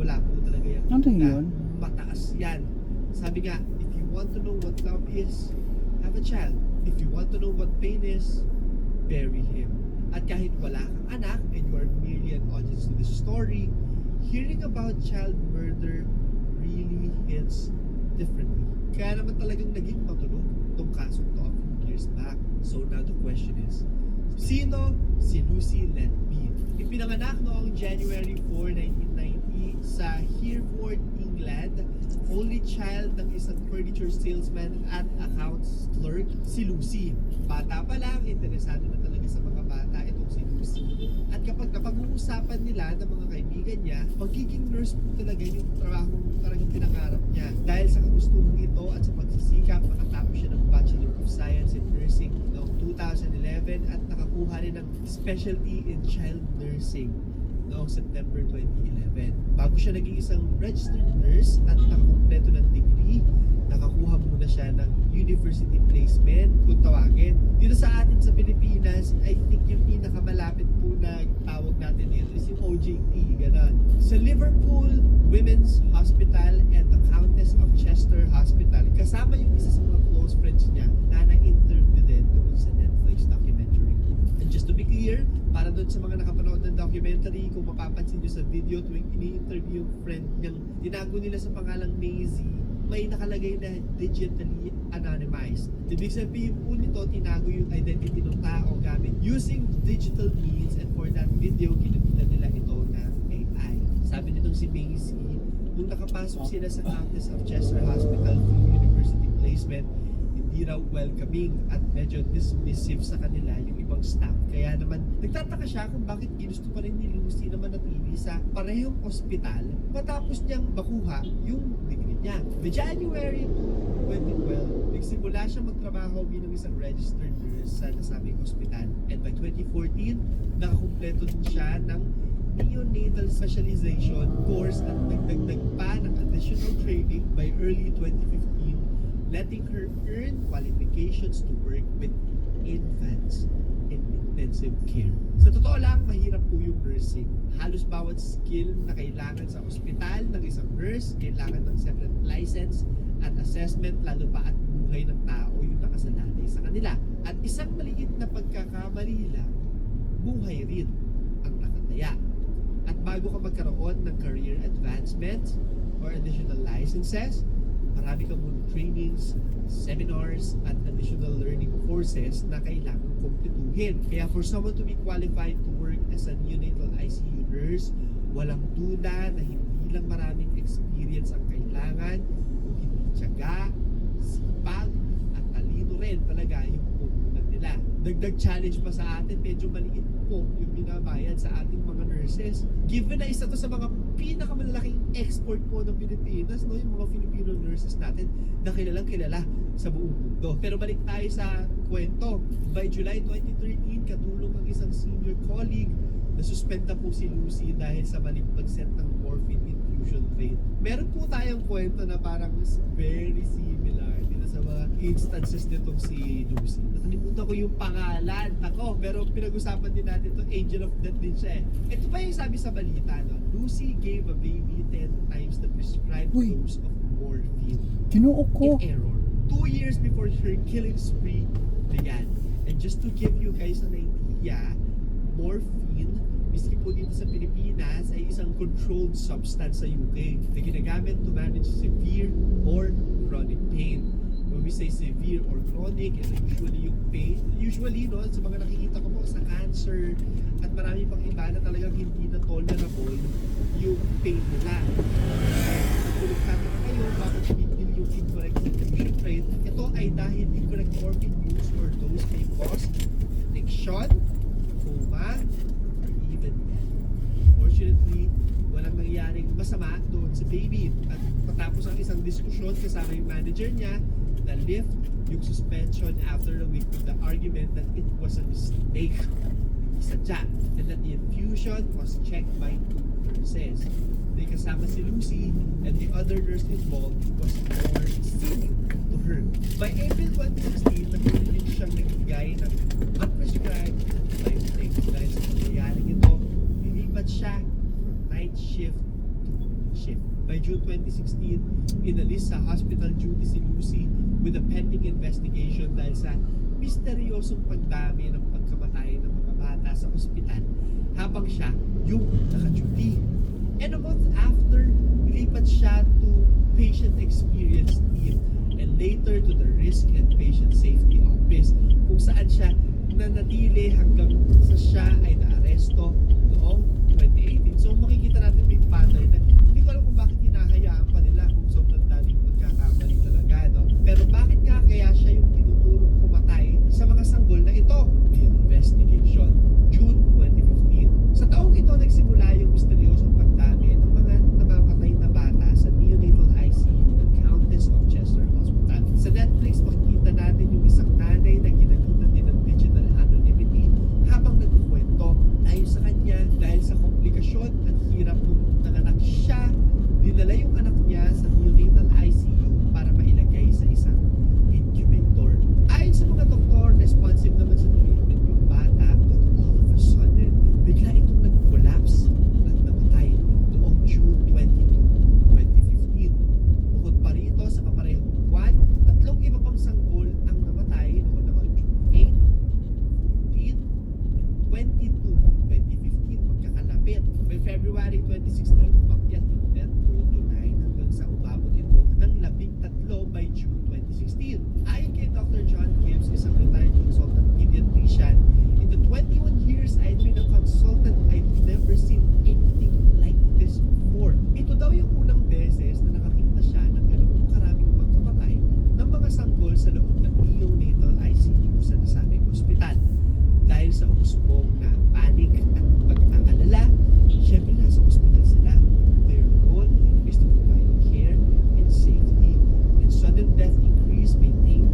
wala po talaga yan. Ano yun? Mataas yan. Sabi nga, if you want to know what love is, have a child. If you want to know what pain is, bury him. At kahit wala kang anak and you are merely an audience to this story, hearing about child murder really hits differently. Kaya naman talagang naging matunog itong kasong to a few years back. So now the question is, sino si Lucy Letby? Ipinanganak noong January 4, 1990 sa Hereford, England. Only child ng isang furniture salesman at accounts clerk, si Lucy. Bata pa lang, interesado na talaga sa mga bata itong si Lucy. At kapag napag-uusapan nila ng mga kaibigan niya, pagiging nurse po talaga yung trabaho talagang pinangarap niya. Dahil sa kagustuhan ito at sa pagsisikap, nakatapos siya ng Bachelor of Science in Nursing noong 2011 at nakakuha rin ng specialty in child nursing noong September 2011. Bago siya naging isang registered nurse at nakakumpleto ng degree, nakakuha muna siya ng university placement kung tawagin. Dito sa atin sa Pilipinas, I think yung pinakamalapit po na tawag natin dito is yung OJT, gano'n. Sa Liverpool Women's Hospital and the Countess of Chester Hospital, kasama yung isa sa mga close friends niya na na-interview din doon sa Netflix documentary. And just to be clear, para doon sa mga nakapanood ng documentary, kung mapapansin nyo sa video tuwing ini-interview yung friend niyang tinago nila sa pangalang Maisie, may nakalagay na digitally anonymized. Ibig sabihin po nito, tinago yung identity ng tao gamit using digital means, and for that video, kinabila nila ito na AI. Sabi nitong si Maisie, nung nakapasok sila sa Countess of Chester Hospital through university placement, hindi raw welcoming at medyo dismissive sa kanila yung ibang staff. Kaya naman, nagtataka siya kung bakit ginusto pa rin ni Lucy na manatili sa parehong ospital matapos niyang makuha yung degree niya. By January 2012, nagsimula siya magtrabaho bilang isang registered nurse sa nasabing ospital. And by 2014, nakakumpleto din siya ng neonatal specialization course at nagdagdag pa ng additional training by early 2015, letting her earn qualifications to work with infants in intensive care. Sa totoo lang, mahirap po yung nursing. Halos bawat skill na kailangan sa ospital ng isang nurse, kailangan ng separate license at assessment, lalo pa at buhay ng tao yung nakasalalay sa kanila. At isang maliit na pagkakamali lang, buhay rin ang nakataya. At bago ka magkaroon ng career advancement or additional licenses, marami kang muna trainings, seminars, at additional learning courses na kailangan kumpletuhin. Kaya for someone to be qualified to work as a neonatal ICU nurse, walang duda na hindi lang maraming experience ang kailangan, kung hindi tiyaga, sipag, at talino rin talaga yung pupunan nila. Dagdag challenge pa sa atin, medyo maliit po yung binabayad sa ating mga nurses. Given na isa to sa mga pinakamalalaking export po ng Pilipinas, no? Yung mga Filipino nurses natin na kilalang kilala sa buong mundo. Pero balik tayo sa kwento. By July 2013, katulong ang isang senior colleague, nasuspenda po si Lucy dahil sa maling pag-set ng morphine infusion rate. Meron po tayong kwento na parang very similar dito sa mga instances nitong si Lucy. Nakalimutan ko yung pangalan. Ako, pero pinag-usapan din natin to, Angel of Death din siya eh. Ito pa yung sabi sa balita, no? Lucy gave a baby 10 times the prescribed Uy. dose of morphine. Kinuo ko. In error. 2 years before her killing spree began. And just to give you guys an idea, morphine, miski po dito sa Pilipinas, ay isang controlled substance sa UK na ginagamit to manage severe or chronic pain. When we say severe or chronic, ito usually yung pain. Usually, no, sa mga nakikita ko po sa cancer at marami pang iba na talagang hindi na tolerable yung pain nila. Kung nagtataka kayo, bakit bigil yung incorrect infusion rate, ito ay dahil incorrect morphine use or dose may cause addiction, coma, or even death. Fortunately, walang nangyaring masama doon sa baby. At matapos ang isang diskusyon kasama yung manager niya, na-lift yung suspension after a week with the argument that it was a mistake, sadya, and that the infusion was checked by 2 nurses. May kasama si Lucy, and the other nurse involved was more senior to her. By April 2016, nagkaroon din siyang nagbigay ng unprescribed antibiotics. Dahil sa pangyayaring ito, nilipat siya from night shift to morning shift. By June 2016, inalis sa hospital duty si Lucy with a pending investigation dahil sa misteryosong pagdami ng pagkamatay ng mga bata sa ospital habang siya yung naka-duty. And a month after, nilipat siya to patient experience team and later to the risk and patient safety office kung saan siya nanatili hanggang sa siya ay naaresto noong 2018. So makikita natin may pattern na hindi ko alam kung bakit hinahayaan pa nila kung sobrang daming pagkakamali talaga, no? Pero bakit nga kaya siya yung tinuturong pumatay sa mga sanggol na ito? The investigation, June 2015. Sa taong ito nagsimula yung misteryosong pagdami ng mga namamatay na bata sa neonatal ICU ng Countess of Chester Hospital. Sa Netflix, makikita natin yung isang nanay na ginagamit din ng digital anonymity habang nagkukwento. Ayon sa kanya, dahil sa komplikasyon at hirap nung nanganak siya, dinala yung anak niya sa neonatal ICU para mailagay sa isang incubator. Ayon sa mga doktor, responsive naman sa treatment yung bata, but all of a sudden, bigla itong nag-collapse at namatay noong June 22, 2015. Bukod pa rito sa kaparehong buwan, 3 iba pang sanggol ang namatay noong naman June 8, 14, and 22, 2015, magkakalapit. By February 2016, umakyat yung death toll to 9 hanggang sa umabot ito ng 13 by June 2016. Ayon kay Dr. John Gibbs, isang retired consultant pediatrician, in the 21 years I've been a consultant, I've never seen anything like this before. Ito daw yung unang beses na nakakita siya ng ganung karaming pagkamatay ng mga sanggol sa loob ng neonatal ICU sa nasabing ospital. Dahil sa usbong na panic at pag-aalala, syempre nasa ospital sila. Their role is to provide care and safety, and sudden death increase maintained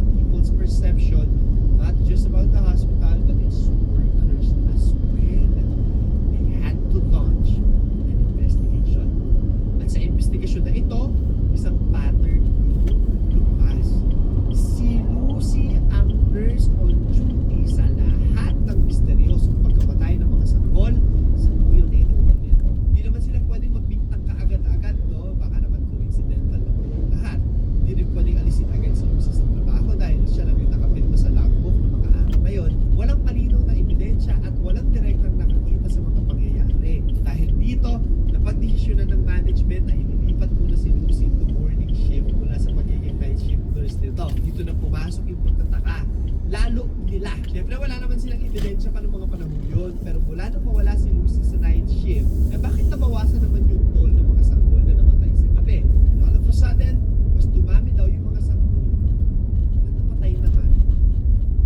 nagdesisyonan ng management na inilipat muna si Lucy to morning shift mula sa pagiging night shift nurse nito. Dito na pumasok yung pagtataka. Lalo nila. Siyempre wala naman silang ebidensya pa ng mga panahon yun. Pero mula nang mawala si Lucy sa night shift, bakit nabawasan naman yung toll ng mga sanggol na namatay sa gabi? And all of a sudden, mas dumami daw yung mga sanggol na namatay naman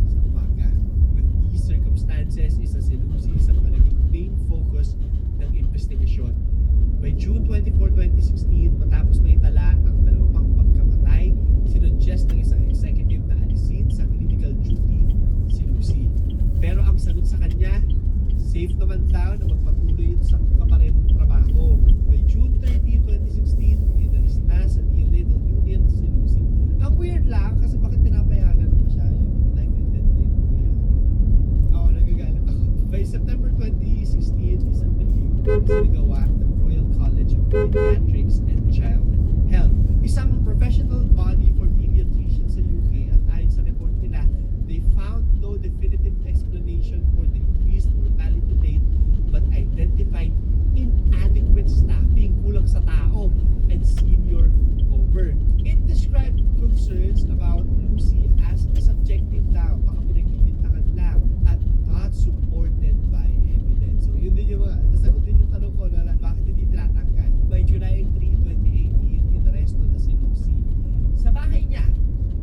sa umaga. With these circumstances, isa si Lucy sa mga naging main focus ng investigasyon. By June 24, 2016, matapos maitala ang dalawa pang pagkamatay, sinuggest ng isang executive na alisin sa clinical duty si Lucy. Pero ang sagot sa kanya, safe naman daw na magpatuloy ito sa kaparehong trabaho. By June 30, 2016, inalis na sa neonatal unit si Lucy. Ang weird lang kasi bakit pinapayagan pa siya yung life and death na yung nangyayari. Ako, nagagalit ako. By September 2016, isang review sinagawa ng Royal College of Pediatrics and Child Health. Isang professional body for pediatricians sa UK, at ayon sa report nila, they found no definitive explanation for the increased mortality rate but identified inadequate staffing, kulang sa tao, and senior cover. It described concerns about Lucy as subjective daw, baka pinagbibintangan lang, at not supported by evidence. So yun din yung nasagot din yung tanong ko na bakit hindi tinatanggal. By July 3, 2018, inaresto na si Lucy. Sa bahay niya,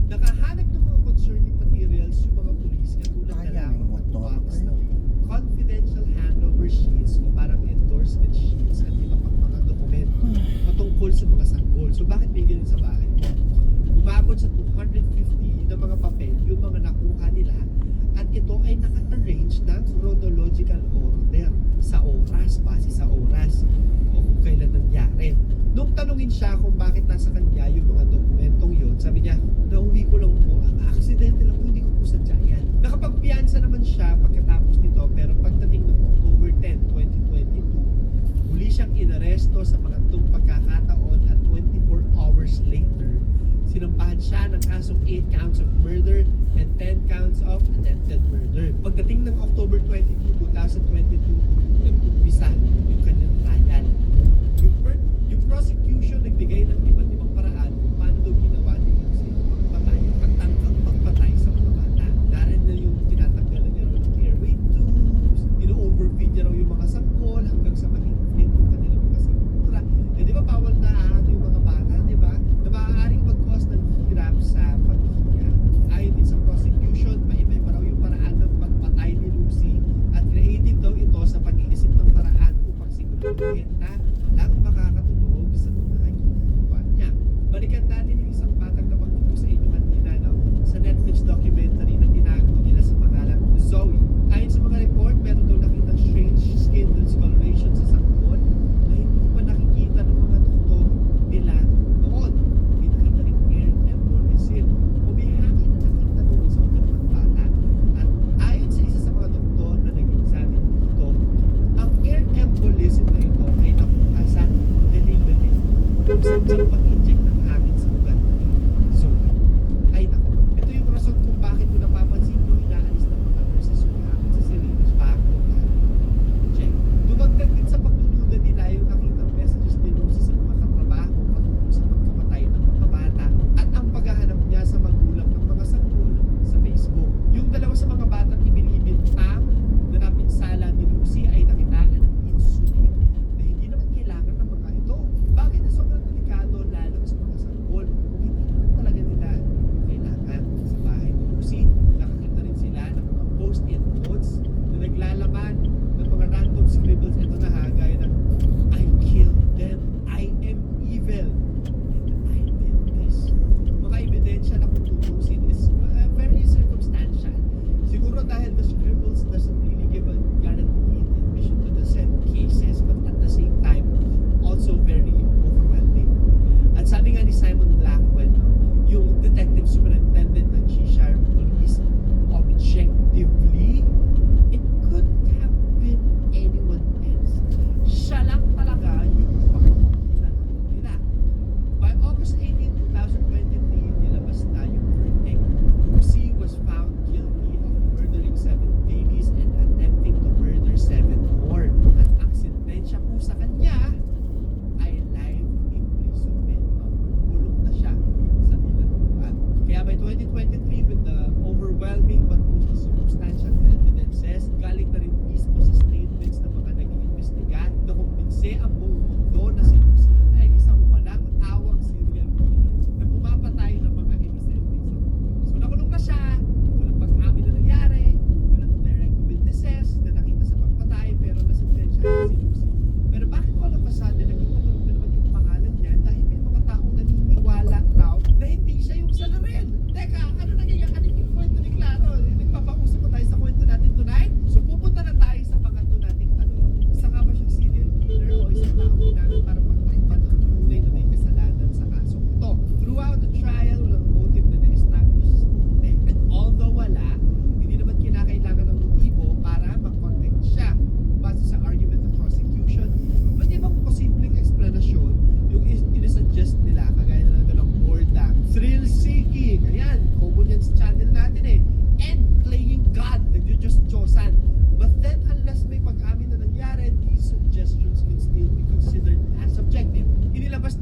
nakahanap ng mga concerning materials yung mga pulis katulad na lamang ng box ng confidential handover sheets o parang endorsement sheets at iba pang mga dokumento patungkol sa mga sanggol. So bakit may ganun sa bahay mo? Umabot sa 250 na mga papel yung mga nakuha nila, at ito ay naka-arrange ng chronological order sa oras, base sa oras o kung kailan nangyari. Nung tanungin siya kung bakit nasa kanya yung mga dokumentong yun, sabi niya, nauwi ko lang po, ang aksidente lang po, hindi ko po sadya yan. Nakapagpiyansa naman siya pagkatapos nito, pero pagdating ng October 10, 2022, muli siyang inaresto sa pangatlong pagkakataon at 24 hours later, sinampahan siya ng kasong 8 counts of murder and 10 counts of attempted murder. Pagdating ng October 22, 2022, nag-umpisa yung kanyang trial. Yung prosecution nagbigay ng iba't ibang paraan kung paano daw ginawa ni Lucy ang pagpatay, pagtangkang pagpatay sa mga bata. Narin na yung tinatanggalan niya raw ng airway tubes, ino-overfeed niya raw yung mga sanggol hanggang sa ma-inflate yung kanilang mga sigura. Eh di ba bawal na yung mga bata, di ba? Na maaaring mag-cause ng hirap sa paghihinga. Ayon din sa prosecution, maiba-iba raw yung paraan ng pagpatay ni Lucy, at creative daw ito sa pag-iisip ng paraan upang siguraduhin na lang makakatulog sa mga ginagawa niya. Balikan natin yung isang batang nabanggit ko sa inyo kanina, no? Sa Netflix documentary na tinago nila sa pangalan Zoe. Ayon sa mga report, meron daw nakitang strange skin discoloration sa sanggol na hindi pa nakikita ng mga doktor nila noon. May nakita rin air embolism o may hangin na nakita doon sa ugat ng bata. At ayon sa isa sa mga doktor na nag-examine dito, ang air embolism na ito ay nakuha sa delivery kung sadyang pag-inject ng hangin sa ugat ni Zoe. Ay nako, ito yung rason kung bakit mo napapansin nyo inaalis ng mga nurses yung hangin sa syringe bago na-inject. Dumagdag din sa pagdududa nila yung nakitang messages ni Lucy sa mga katrabaho patungkol sa pagkamatay ng mga bata at ang paghahanap niya sa magulang ng mga sanggol sa Facebook. Yung dalawa sa mga batang ibinibintang na napinsala ni Lucy ay nakitaan ng insulin na hindi naman kailangan ng mga ito. Bakit na sobrang delikado lalo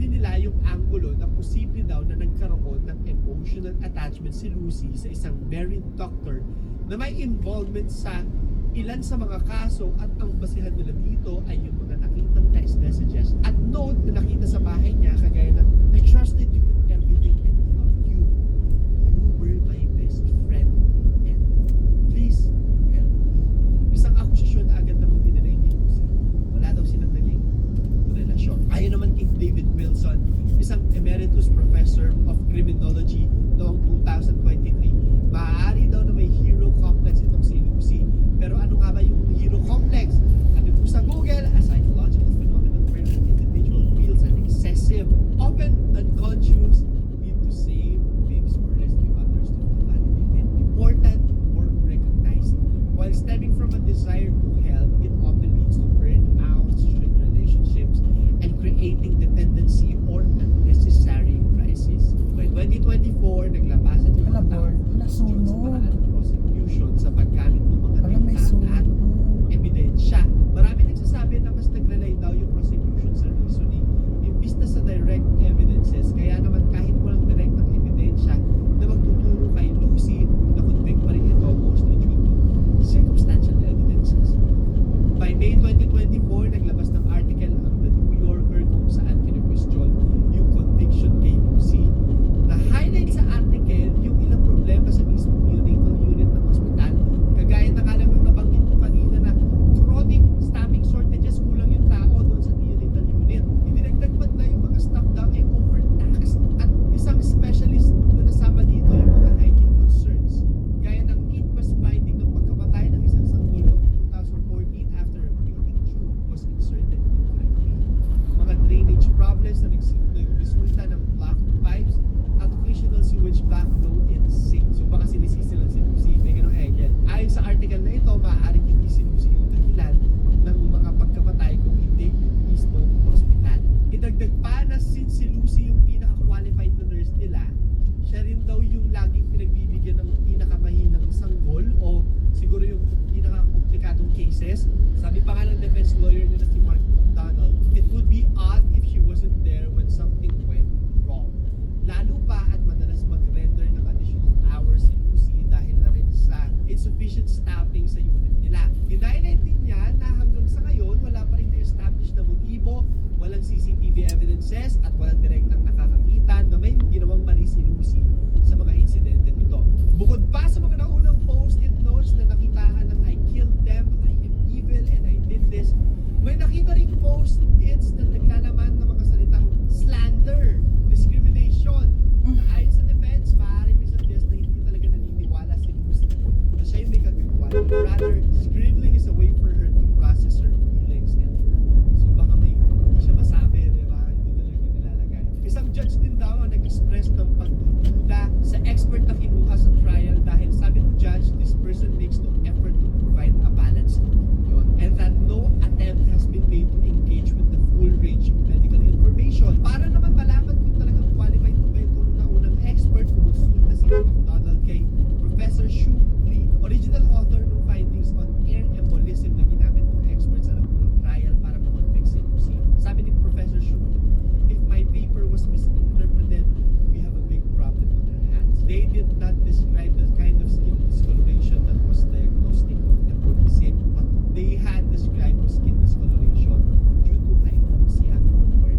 din nila yung angulo na posible daw na nagkaroon ng emotional attachment si Lucy sa isang married doctor na may involvement sa ilan sa mga kaso, at ang basihan nila dito ay yung mga nakitang text messages at note na nakita sa bahay niya, kagaya ng I trusted you with everything and loved you. You were my best friend and please help me. Isang akusasyon na agad naman dinanay ni Lucy. Wala daw silang naging relasyon. Ayon naman kay David Wilson, isang emeritus professor of criminology noong 2023, maaari daw na may hero complex itong si Lucy. Pero ano nga ba yung hero complex? Sabi po sa Google, a psychological phenomenon where an individual feels an excessive, often unconscious need to save, fix, or rescue others to feel validated, important, or recognized. While stemming from a desire to help, it often leads to burnout, strained relationships, and creating dependency or unnecessary crisis. By 2024, naglabasan yung mga tao sa paraan ng prosecution sa paggamit ng mga data at ebidensya. Marami nagsasabi na mas nag-rely daw yung prosecution sa reasoning imbis na sa direct evidences. Kaya naman kahit walang direct ng ebidensya na magtuturo kay Lucy, na-convict pa rin ito mostly due to circumstantial evidences. By May 2024, naglabas ng article ang The New Yorker kung saan kinu-question yung conviction kay Lucy. Na-highlight sa article yung ilang problema sa mismong neonatal unit ng hospital. Kagaya na nga naman nabanggit ko kanina na chronic staffing shortages, kulang yung tao doon sa neonatal unit. Idinagdag pa na yung mga staff daw ay overtaxed at isang specialist na nasama dito yung mga hygiene concerns. Gaya ng inquest finding ng pagkamatay ng isang sanggol noong 2014 after a breathing tube was inserted incorrectly. Mga drainage problems na nagresulta ng blocked pipes at occasional sewage backflow in sink. So baka sinisisi lang si Lucy, may ganong egel. Ayon sa article na ito, maaaring hindi si Lucy yung dahilan ng mga pagkamatay kung hindi yung mismo hospital. Idagdag pa na since si Lucy yung pinaka-qualified na nurse nila, siya rin daw yung laging pinagbibigyan ng pinakamahinang sanggol o siguro yung pinaka-komplikadong cases. Sabi pa nga ng defense lawyer nila si Mark McDonald, it would be odd if she wasn't there when something went wrong. Lalo pa at madalas mag-render ng additional hours si Lucy dahil na rin sa insufficient staffing sa unit nila. Hinighlight din niya na hanggang sa ngayon wala pa rin na-establish na motibo, walang CCTV evidences at walang direktang nakakakita na may ginawang mali si Lucy sa mga insidente nito. Bukod pa sa mga naunang post-it notes na nakitaan ng I killed them, I am evil, and I did this, may nakita rin post-its na naglalaman ng mga salitang slander, discrimination, na ayon sa defense, maaaring may suggest na hindi talaga naniniwala si Lucy na siya yung may kagagawa. Rather, scribbling is a way for her to process her feelings and so baka may hindi siya masabi, di ba? Hindi talaga nilalagay. Isang judge din daw ang nag-express ng pagdududa sa expert na kinuha sa trial dahil sabi ng judge, this person makes no effort to provide a balance. Yun. And that no attempt has been made to engage with the full range of medical information. Para naman malaman kung talagang qualified na ba itong naunang expert, kumonsulta si McDonald kay Professor Shu Lee, original author ng findings on air embolism na ginamit ng experts sa naunang trial para mag-convict si Lucy. Sabi ni Professor Shu, if my paper was misinterpreted, we have a big problem on our hands. They did not describe the kind of skin discoloration that was diagnostic of embolism, but they had described skin discoloration due to hypoxia or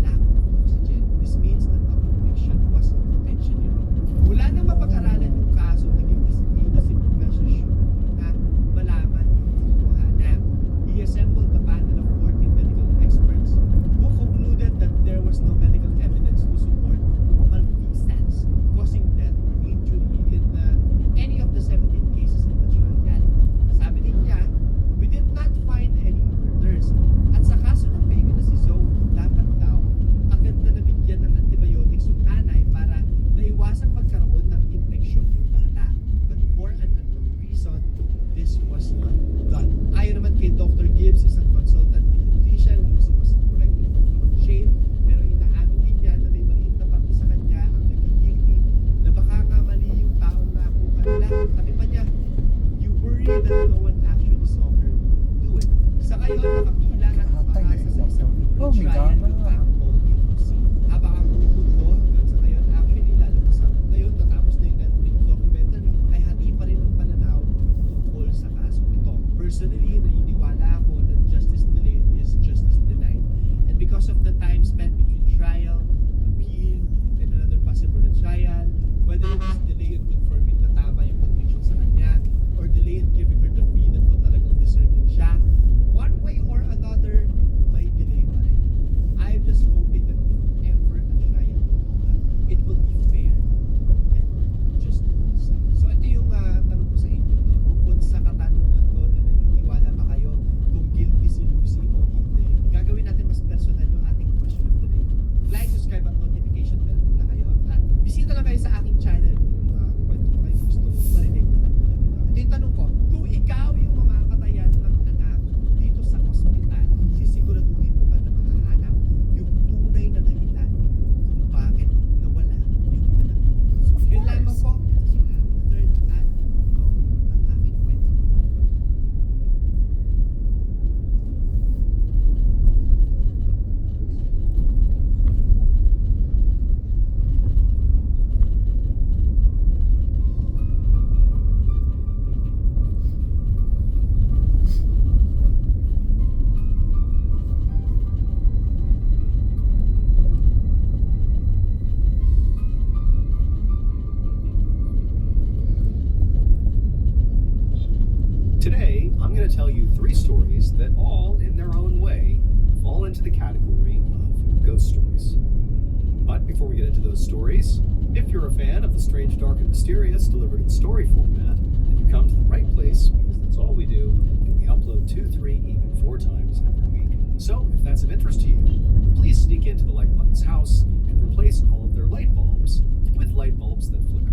those stories. If you're a fan of the strange, dark, and mysterious delivered in story format, then you come to the right place because that's all we do, and we upload 2, 3, even 4 times every week. So, if that's of interest to you, please sneak into the Light Button's house and replace all of their light bulbs with light bulbs that flicker.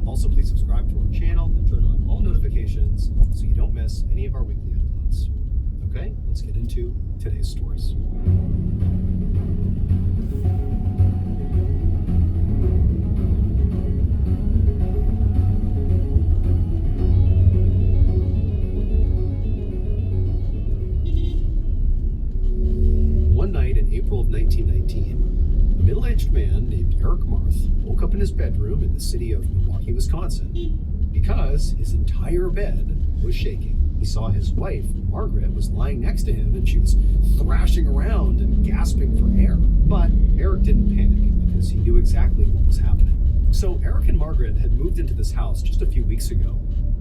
Also, please subscribe to our channel and turn on all notifications so you don't miss any of our weekly uploads. Okay, let's get into today's stories. One night in April of 1919, a middle-aged man named Eric Marth woke up in his bedroom in the city of Milwaukee, Wisconsin, because his entire bed was shaking. He saw his wife, Margaret, was lying next to him and she was thrashing around and gasping for air. But Eric didn't panic because he knew exactly what was happening. So Eric and Margaret had moved into this house just a few weeks ago,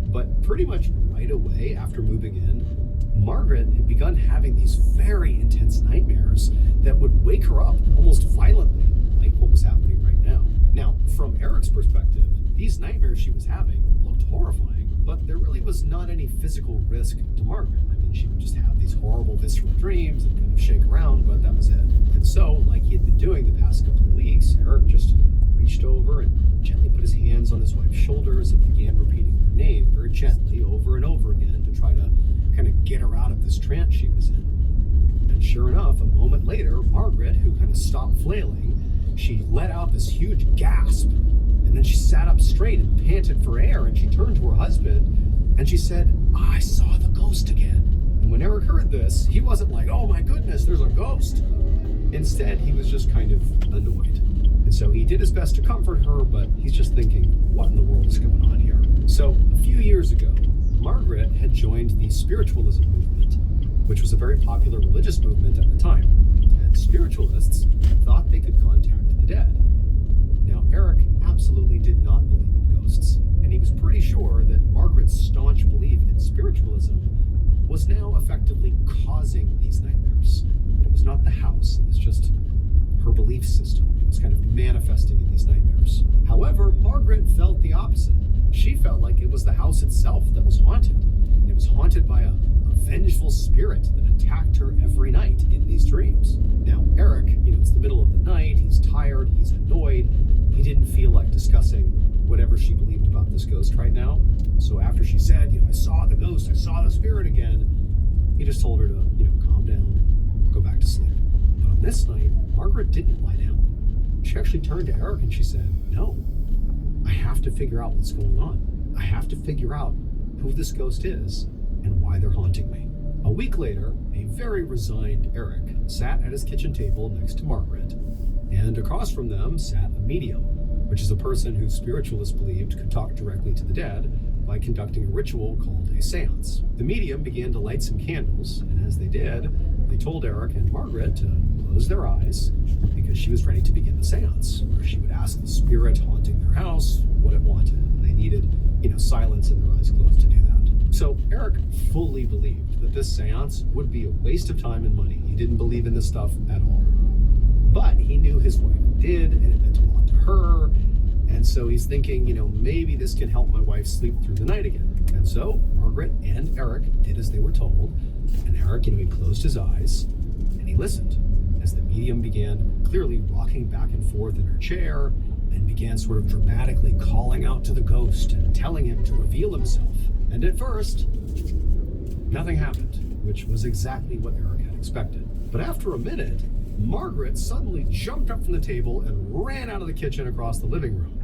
but pretty much right away after moving in, Margaret had begun having these very intense nightmares that would wake her up almost violently, like what was happening right now. Now, from Eric's perspective, these nightmares she was having looked horrifying, but there really was not any physical risk to Margaret. I mean, she would just have these horrible visceral dreams and kind of shake around, but that was it. And so, like he had been doing the past couple of weeks, Eric just reached over and gently put his hands on his wife's shoulders and began repeating her name very gently over and over again to try to kind of get her out of this trance she was in. And sure enough, a moment later, Margaret, who kind of stopped flailing, she let out this huge gasp. And then she sat up straight and panted for air, and she turned to her husband and she said, "I saw the ghost again." And when Eric heard this, he wasn't like, "Oh my goodness, there's a ghost." Instead, he was just kind of annoyed. And so he did his best to comfort her, but he's just thinking, what in the world is going on here? So a few years ago, Margaret had joined the spiritualism movement, which was a very popular religious movement at the time. And spiritualists thought they could contact the dead. Now, Eric absolutely did not believe in ghosts, and he was pretty sure that Margaret's staunch belief in spiritualism was now effectively causing these nightmares. It was not the house, it was just her belief system. It was kind of manifesting in these nightmares. However, Margaret felt the opposite. She felt like it was the house itself that was haunted. And it was haunted by a vengeful spirit that attacked her every night in these dreams. Now, Eric, it's the middle of the night, he's tired, he's annoyed. He didn't feel like discussing whatever she believed about this ghost right now. So after she said, I saw the ghost, I saw the spirit again, he just told her to, calm down, go back to sleep. But on this night, Margaret didn't lie down. She actually turned to Eric and she said, "No, I have to figure out what's going on. I have to figure out who this ghost is and why they're haunting me." A week later, a very resigned Eric sat at his kitchen table next to Margaret, and across from them sat a medium, which is a person who spiritualists believed could talk directly to the dead by conducting a ritual called a seance. The medium began to light some candles, and as they did, they told Eric and Margaret to close their eyes because she was ready to begin the seance, where she would ask the spirit haunting their house what it wanted. They needed, silence and their eyes closed to do that. So Eric fully believed that this seance would be a waste of time and money. He didn't believe in this stuff at all. But he knew his wife did, and it meant a lot to her. And so he's thinking, maybe this can help my wife sleep through the night again. And so Margaret and Eric did as they were told. And Eric, he closed his eyes and he listened as the medium began clearly rocking back and forth in her chair and began sort of dramatically calling out to the ghost and telling him to reveal himself. And at first, nothing happened, which was exactly what Eric had expected. But after a minute, Margaret suddenly jumped up from the table and ran out of the kitchen across the living room.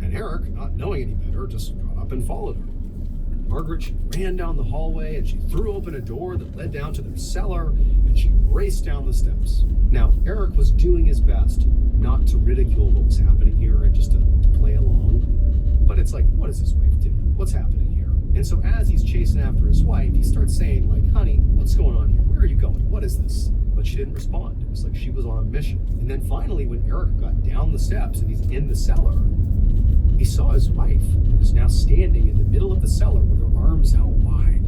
And Eric, not knowing any better, just got up and followed her. And Margaret, she ran down the hallway and she threw open a door that led down to their cellar, and she raced down the steps. Now, Eric was doing his best not to ridicule what was happening here and just to play along. But it's like, what is his wife doing? What's happening here? And so as he's chasing after his wife, he starts saying, "Honey, what's going on here? Where are you going? What is this?" But she didn't respond. It was like she was on a mission. And then finally, when Eric got down the steps and he's in the cellar, he saw his wife, who was now standing in the middle of the cellar with her arms out wide.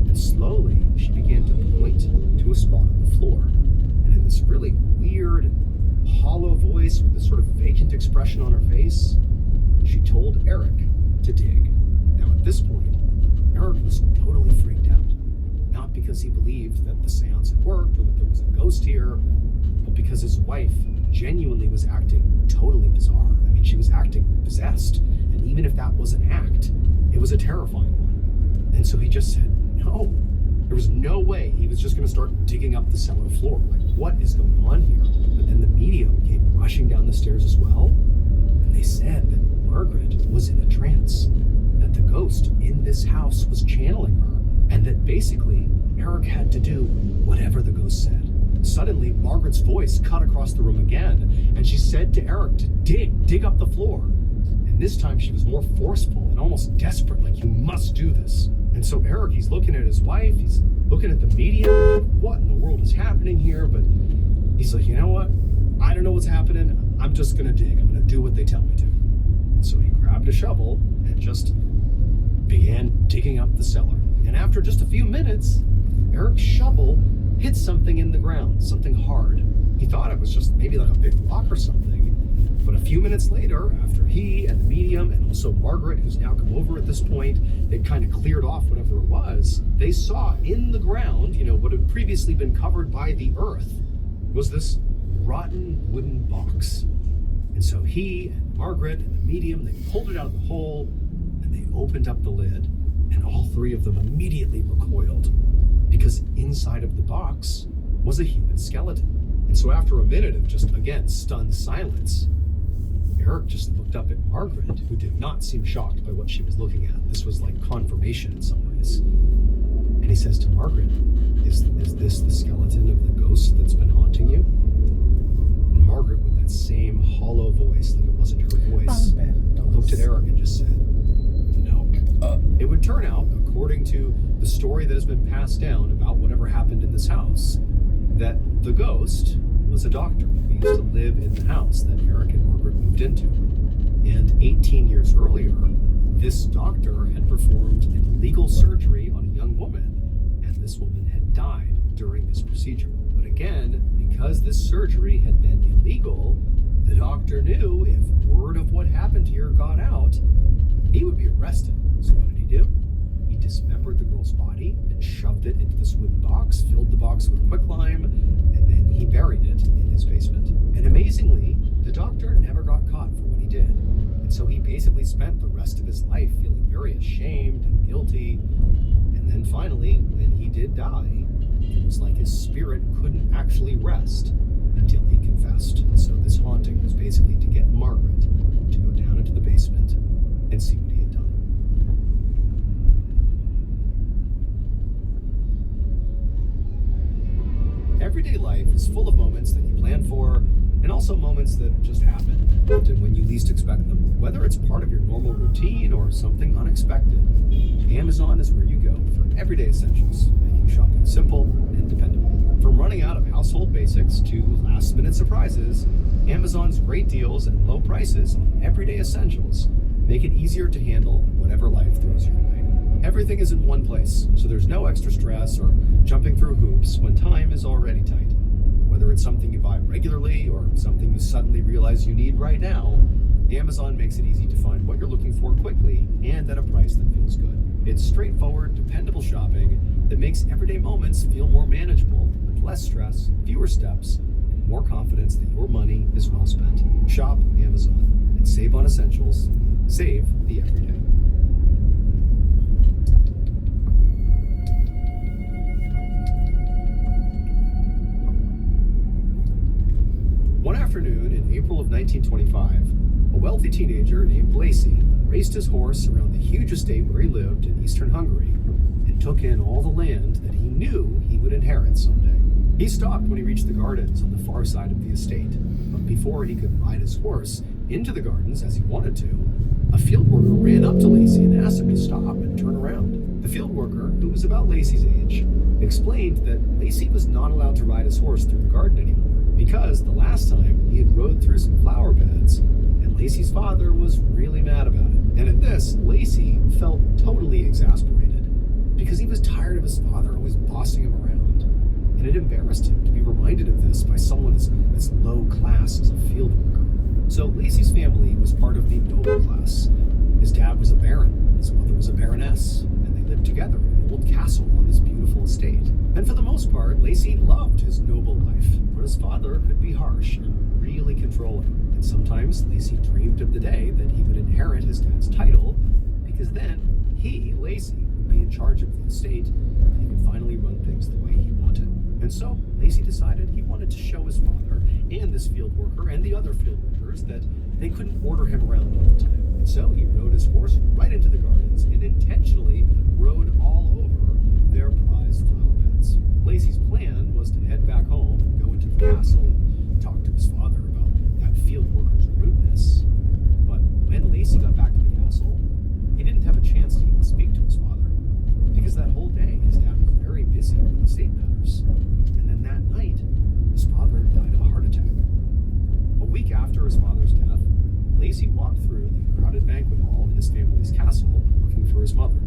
And slowly, she began to point to a spot on the floor. And in this really weird, hollow voice, voice with this sort of vacant expression on her face, she told Eric to dig. Now at this point, Eric was totally freaked out. Not because he believed that the seance had worked or that there was a ghost here, but because his wife genuinely was acting totally bizarre. I mean, she was acting possessed. And even if that was an act, it was a terrifying one. And so he just said, no. There was no way he was just going to start digging up the cellar floor. Like, what is going on here? But then the medium came rushing down the stairs as well. And they said that Margaret was in a trance, that the ghost in this house was channeling her, and that basically Eric had to do whatever the ghost said. Suddenly, Margaret's voice cut across the room again, and she said to Eric to dig up the floor. And this time she was more forceful and almost desperate, like, you must do this. And so Eric, he's looking at his wife, he's looking at the medium, like, what in the world is happening here? But he's like, you know what? I don't know what's happening. I'm just gonna dig. I'm gonna do what they tell me to. So he grabbed a shovel and just began digging up the cellar. And after just a few minutes, Eric's shovel hit something in the ground, something hard. He thought it was just maybe like a big rock or something. But a few minutes later, after he and the medium and also Margaret, who's now come over at this point, they'd kind of cleared off whatever it was, they saw in the ground, what had previously been covered by the earth, was this rotten wooden box. And so he and Margaret and the medium, they pulled it out of the hole and they opened up the lid. And all three of them immediately recoiled, because inside of the box was a human skeleton. And so after a minute of just, again, stunned silence, Eric just looked up at Margaret, who did not seem shocked by what she was looking at. This was like confirmation in some ways. And he says to Margaret, is this the skeleton of the ghost that's been haunting you? And Margaret, with that same hollow voice, like it wasn't her voice, looked at Eric and just said, no. It would turn out, according to the story that has been passed down about whatever happened in this house, that the ghost was a doctor who used to live in the house that Eric and Margaret moved into. And 18 years earlier, this doctor had performed an illegal surgery on a young woman, and this woman had died during this procedure. But again, because this surgery had been illegal, the doctor knew if word of what happened here got out, he would be arrested. So what did he do? He dismembered the girl's body and shoved it into this wooden box, filled the box with quicklime, and then he buried it in his basement. And amazingly, the doctor never got caught for what he did. And so he basically spent the rest of his life feeling very ashamed and guilty. And then finally, when he did die, it was like his spirit couldn't actually rest until he confessed. And so this haunting was basically to get Margaret to go down into the basement and see what he had done. Everyday life is full of moments that you plan for, and also moments that just happen, often when you least expect them. Whether it's part of your normal routine or something unexpected, Amazon is where you go for everyday essentials, making shopping simple and dependable. From running out of household basics to last-minute surprises, Amazon's great deals and low prices on everyday essentials make it easier to handle whatever life throws your way. Everything is in one place, so there's no extra stress or jumping through hoops when time is already tight. Whether it's something you buy regularly or something you suddenly realize you need right now, Amazon makes it easy to find what you're looking for quickly and at a price that feels good. It's straightforward, dependable shopping that makes everyday moments feel more manageable, with less stress, fewer steps, and more confidence that your money is well spent. Shop Amazon and save on essentials. Save the everyday. One afternoon in April of 1925, a wealthy teenager named Lacey raced his horse around the huge estate where he lived in eastern Hungary and took in all the land that he knew he would inherit someday. He stopped when he reached the gardens on the far side of the estate, but before he could ride his horse into the gardens as he wanted to, a field worker ran up to Lacey and asked him to stop and turn around. The field worker, who was about Lacey's age, explained that Lacey was not allowed to ride his horse through the garden anymore because the last time he had rode through some flower beds, and Lacey's father was really mad about it. And at this, Lacey felt totally exasperated because he was tired of his father always bossing him around. And it embarrassed him to be reminded of this by someone as low class as a field worker. So Lacey's family was part of the noble class. His dad was a baron, his mother was a baroness, and they lived together in an old castle on this beautiful estate. And for the most part, Lacey loved his noble life, but his father could be harsh and really controlling. And sometimes Lacey dreamed of the day that he would inherit his dad's title, because then he, Lacey, would be in charge of the estate, and he could finally run things the way he wanted. And so Lacey decided he wanted to show his father and this field worker and the other field workers that they couldn't order him around all the time. And so he rode his horse right into the gardens and intentionally rode all over their prized flower beds. Lacey's plan was to head back home, go into the castle, and talk to his father about that field worker's rudeness. But when Lacey got back to the castle, he didn't have a chance to even speak to his father, because that whole day his dad was very busy with estate matters. And then that night, his father died of a heart attack. A week after his father's death, Lacey walked through the crowded banquet hall in his family's castle looking for his mother,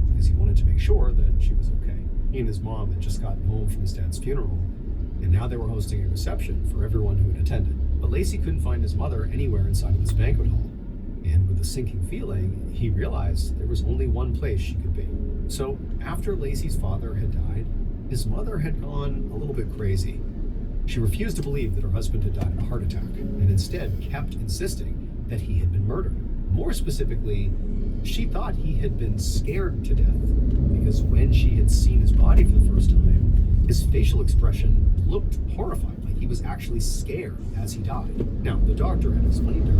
because he wanted to make sure that she was okay. He and his mom had just gotten home from his dad's funeral, and now they were hosting a reception for everyone who had attended. But Lacey couldn't find his mother anywhere inside of this banquet hall, and with a sinking feeling, he realized there was only one place she could be. So after Lacey's father had died, his mother had gone a little bit crazy. She refused to believe that her husband had died of a heart attack, and instead kept insisting that he had been murdered. More specifically, she thought he had been scared to death, because when she had seen his body for the first time, his facial expression looked horrified, like he was actually scared as he died. Now, the doctor had explained to her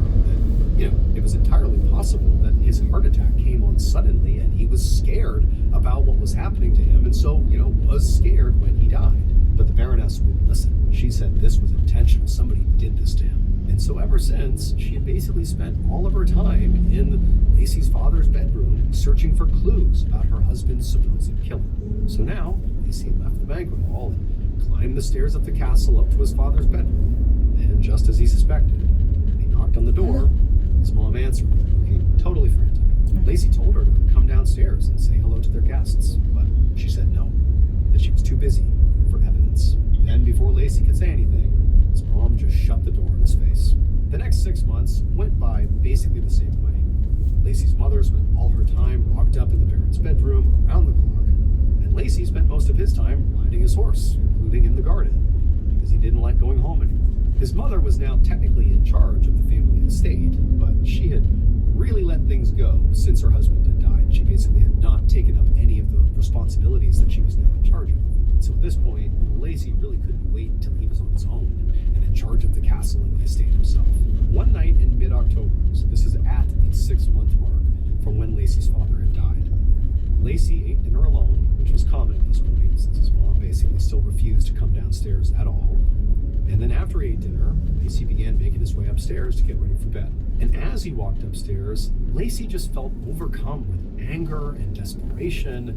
that, it was entirely possible that his heart attack came on suddenly and he was scared about what was happening to him, and so, was scared when he died. But the Baroness wouldn't listen. She said this was intentional. Somebody did this to him. And so ever since, she had basically spent all of her time in Lacey's father's bedroom searching for clues about her husband's supposed killer. So now, Lacey left the banquet hall and climbed the stairs of the castle up to his father's bedroom. And just as he suspected, when he knocked on the door, his mom answered, looking totally frantic. Lacey told her to come downstairs and say hello to their guests, but she said no, that she was too busy for evidence. And before Lacey could say anything, his mom just shut the door in his face. The next 6 months went by basically the same way. Lacey's mother spent all her time locked up in the Baron's bedroom around the clock, and Lacey spent most of his time riding his horse, including in the garden, because he didn't like going home anymore. His mother was now technically in charge of the family estate, but she had really let things go since her husband had died. She basically had not taken up any of the responsibilities that she was now in charge of. And so at this point, Lacey really couldn't wait until he was on his own and in charge of the castle and the estate himself. One night in mid-October, so this is at the 6-month mark from when Lacey's father had died, Lacey ate dinner alone, which was common at this point since his mom basically still refused to come downstairs at all. And then after he ate dinner, Lacey began making his way upstairs to get ready for bed. And as he walked upstairs, Lacey just felt overcome with anger and desperation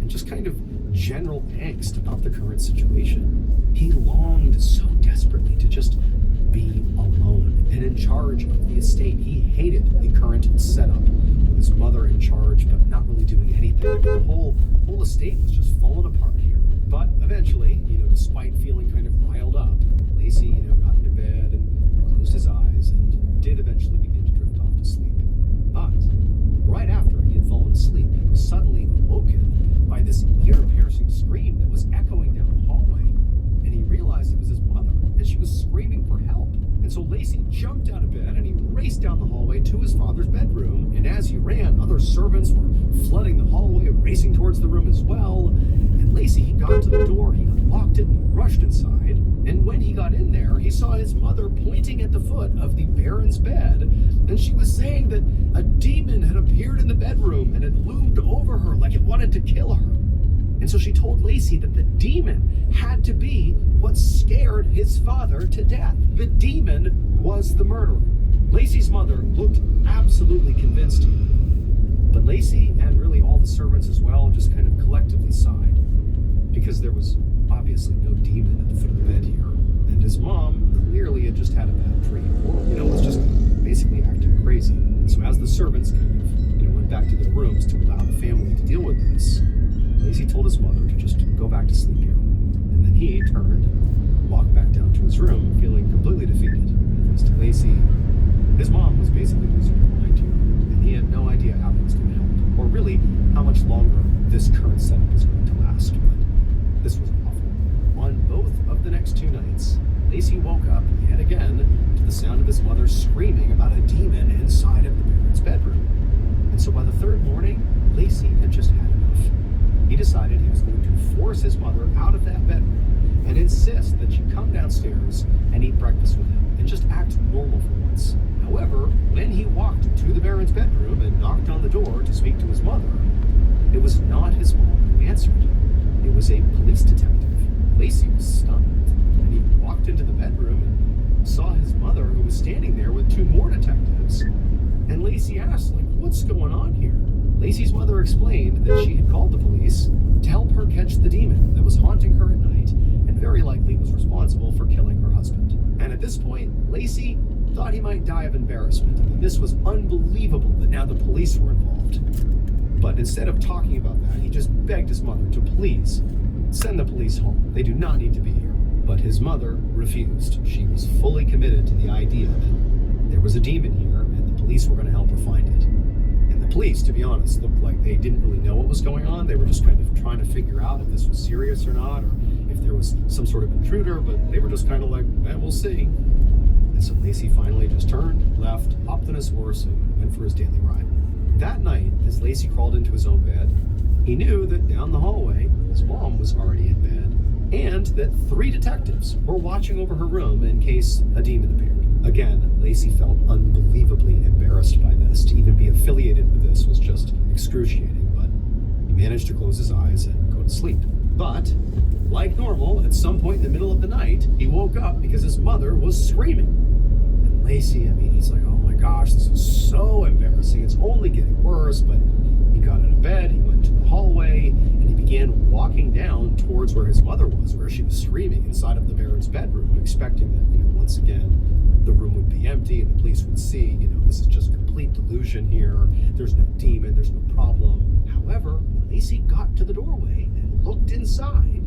and just kind of general angst about the current situation. He longed so desperately to just be alone and in charge of the estate. He hated the current setup with his mother in charge but not really doing anything. The whole estate was just falling apart here. But eventually, despite feeling kind of riled up, Lacey, got into bed and closed his eyes and did eventually begin to drift off to sleep. But right after he had fallen asleep, he was suddenly awoken by this ear-piercing scream that was echoing down the hallway, and he realized it was his mother, and she was screaming for help. And so Lacey jumped out of bed and he raced down the hallway to his father's bedroom, and as he ran, other servants were flooding the hallway, racing towards the room as well. And Lacey, he got to the door, he unlocked it, and rushed inside. And when he got in there, he saw his mother pointing at the foot of the Baron's bed, and she was saying that a demon had appeared in the bedroom and had loomed over her like it wanted to kill her. And so she told Lacey that the demon had to be what scared his father to death. The demon was the murderer. Lacey's mother looked absolutely convinced, but Lacey and really all the servants as well just kind of collectively sighed, because there was obviously no demon at the foot of the bed here, and his mom clearly had just had a bad dream, or was just basically acting crazy. And so as the servants kind of went back to their rooms to allow the family to deal with this, Lacey told his mother to just go back to sleep here. And then he turned, walked back down to his room, feeling completely defeated. Because to Lacey, or really how much longer this current setup is going to last. But this was awful. On both of the next 2 nights, Lacey woke up yet again to the sound of his mother screaming about a demon inside of the Baron's bedroom. And so by the 3rd morning, Lacey had just had enough. He decided he was going to force his mother out of that bedroom and insist that she come downstairs and eat breakfast with him and just act normal for once. However, when he walked to the Baron's bedroom and knocked on the door to speak to his mother, it was not his mom who answered. It was a police detective. Lacey was stunned, and he walked into the bedroom and saw his mother, who was standing there with 2 more detectives. And Lacey asked, what's going on here? Lacey's mother explained that she had called the police to help her catch the demon that was haunting her at night and very likely was responsible for killing her husband. And at this point, Lacey thought he might die of embarrassment. I mean, this was unbelievable that now the police were involved. But instead of talking about that, he just begged his mother to please send the police home. They do not need to be here. But his mother refused. She was fully committed to the idea that there was a demon here and the police were going to help her find it. And the police, to be honest, looked like they didn't really know what was going on. They were just kind of trying to figure out if this was serious or not, or if there was some sort of intruder, but they were just kind of like, we'll see. And so Lacey finally just turned, left, hopped on his horse, and went for his daily ride. That night, as Lacey crawled into his own bed, he knew that down the hallway, his mom was already in bed, and that 3 detectives were watching over her room in case a demon appeared. Again, Lacey felt unbelievably embarrassed by this. To even be affiliated with this was just excruciating, but he managed to close his eyes and go to sleep. But, like normal, at some point in the middle of the night, he woke up because his mother was screaming. And Lacey, he's like, oh my gosh, this is so embarrassing. It's only getting worse. But he got out of bed, he went to the hallway, and he began walking down towards where his mother was, where she was screaming inside of the Baron's bedroom, expecting that, once again, the room would be empty and the police would see, this is just complete delusion here. There's no demon, there's no problem. However, when Lacey got to the doorway and looked inside,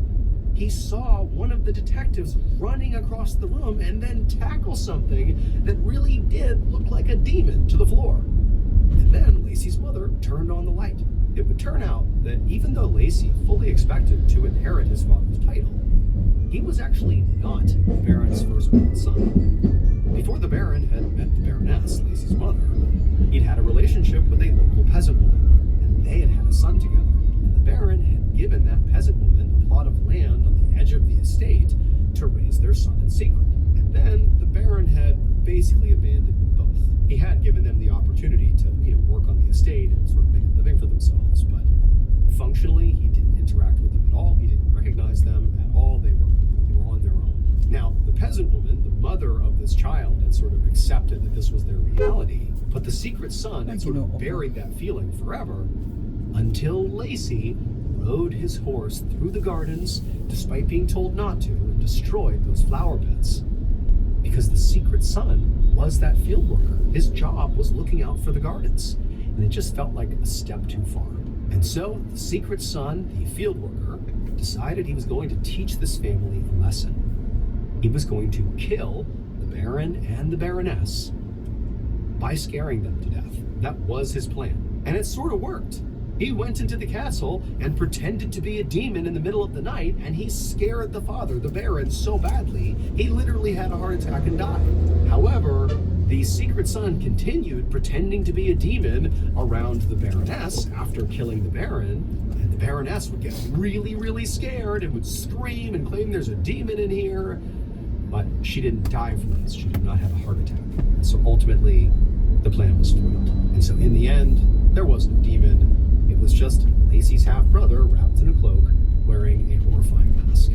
he saw one of the detectives running across the room and then tackle something that really did look like a demon to the floor. And then Lacey's mother turned on the light. It would turn out that even though Lacey fully expected to inherit his father's title, he was actually not the Baron's firstborn son. Before the Baron had met the Baroness, Lacey's mother, he'd had a relationship with a local peasant woman, and they had had a son together. And the Baron had given that peasant woman a plot of land on the edge of the estate to raise their son in secret. And then the Baron had basically abandoned them both. He had given them the opportunity to, work on the estate and sort of make a living for themselves, but functionally, he didn't interact with them at all. He didn't recognize them at all. They were on their own. Now, the peasant woman, the mother of this child, had sort of accepted that this was their reality, but the secret son had sort of buried that feeling forever until Lacey rode his horse through the gardens, despite being told not to, and destroyed those flower beds. Because the secret son was that field worker. His job was looking out for the gardens, and it just felt like a step too far. And so the secret son, the field worker, decided he was going to teach this family a lesson. He was going to kill the Baron and the Baroness by scaring them to death. That was his plan. And it sort of worked. He went into the castle and pretended to be a demon in the middle of the night, and he scared the father, the Baron, so badly, he literally had a heart attack and died. However, the secret son continued pretending to be a demon around the Baroness after killing the Baron, and the Baroness would get really, really scared and would scream and claim there's a demon in here. But she didn't die from this. She did not have a heart attack. And so ultimately, the plan was foiled. And so in the end, there was no demon. It was just Lacey's half-brother wrapped in a cloak, wearing a horrifying mask.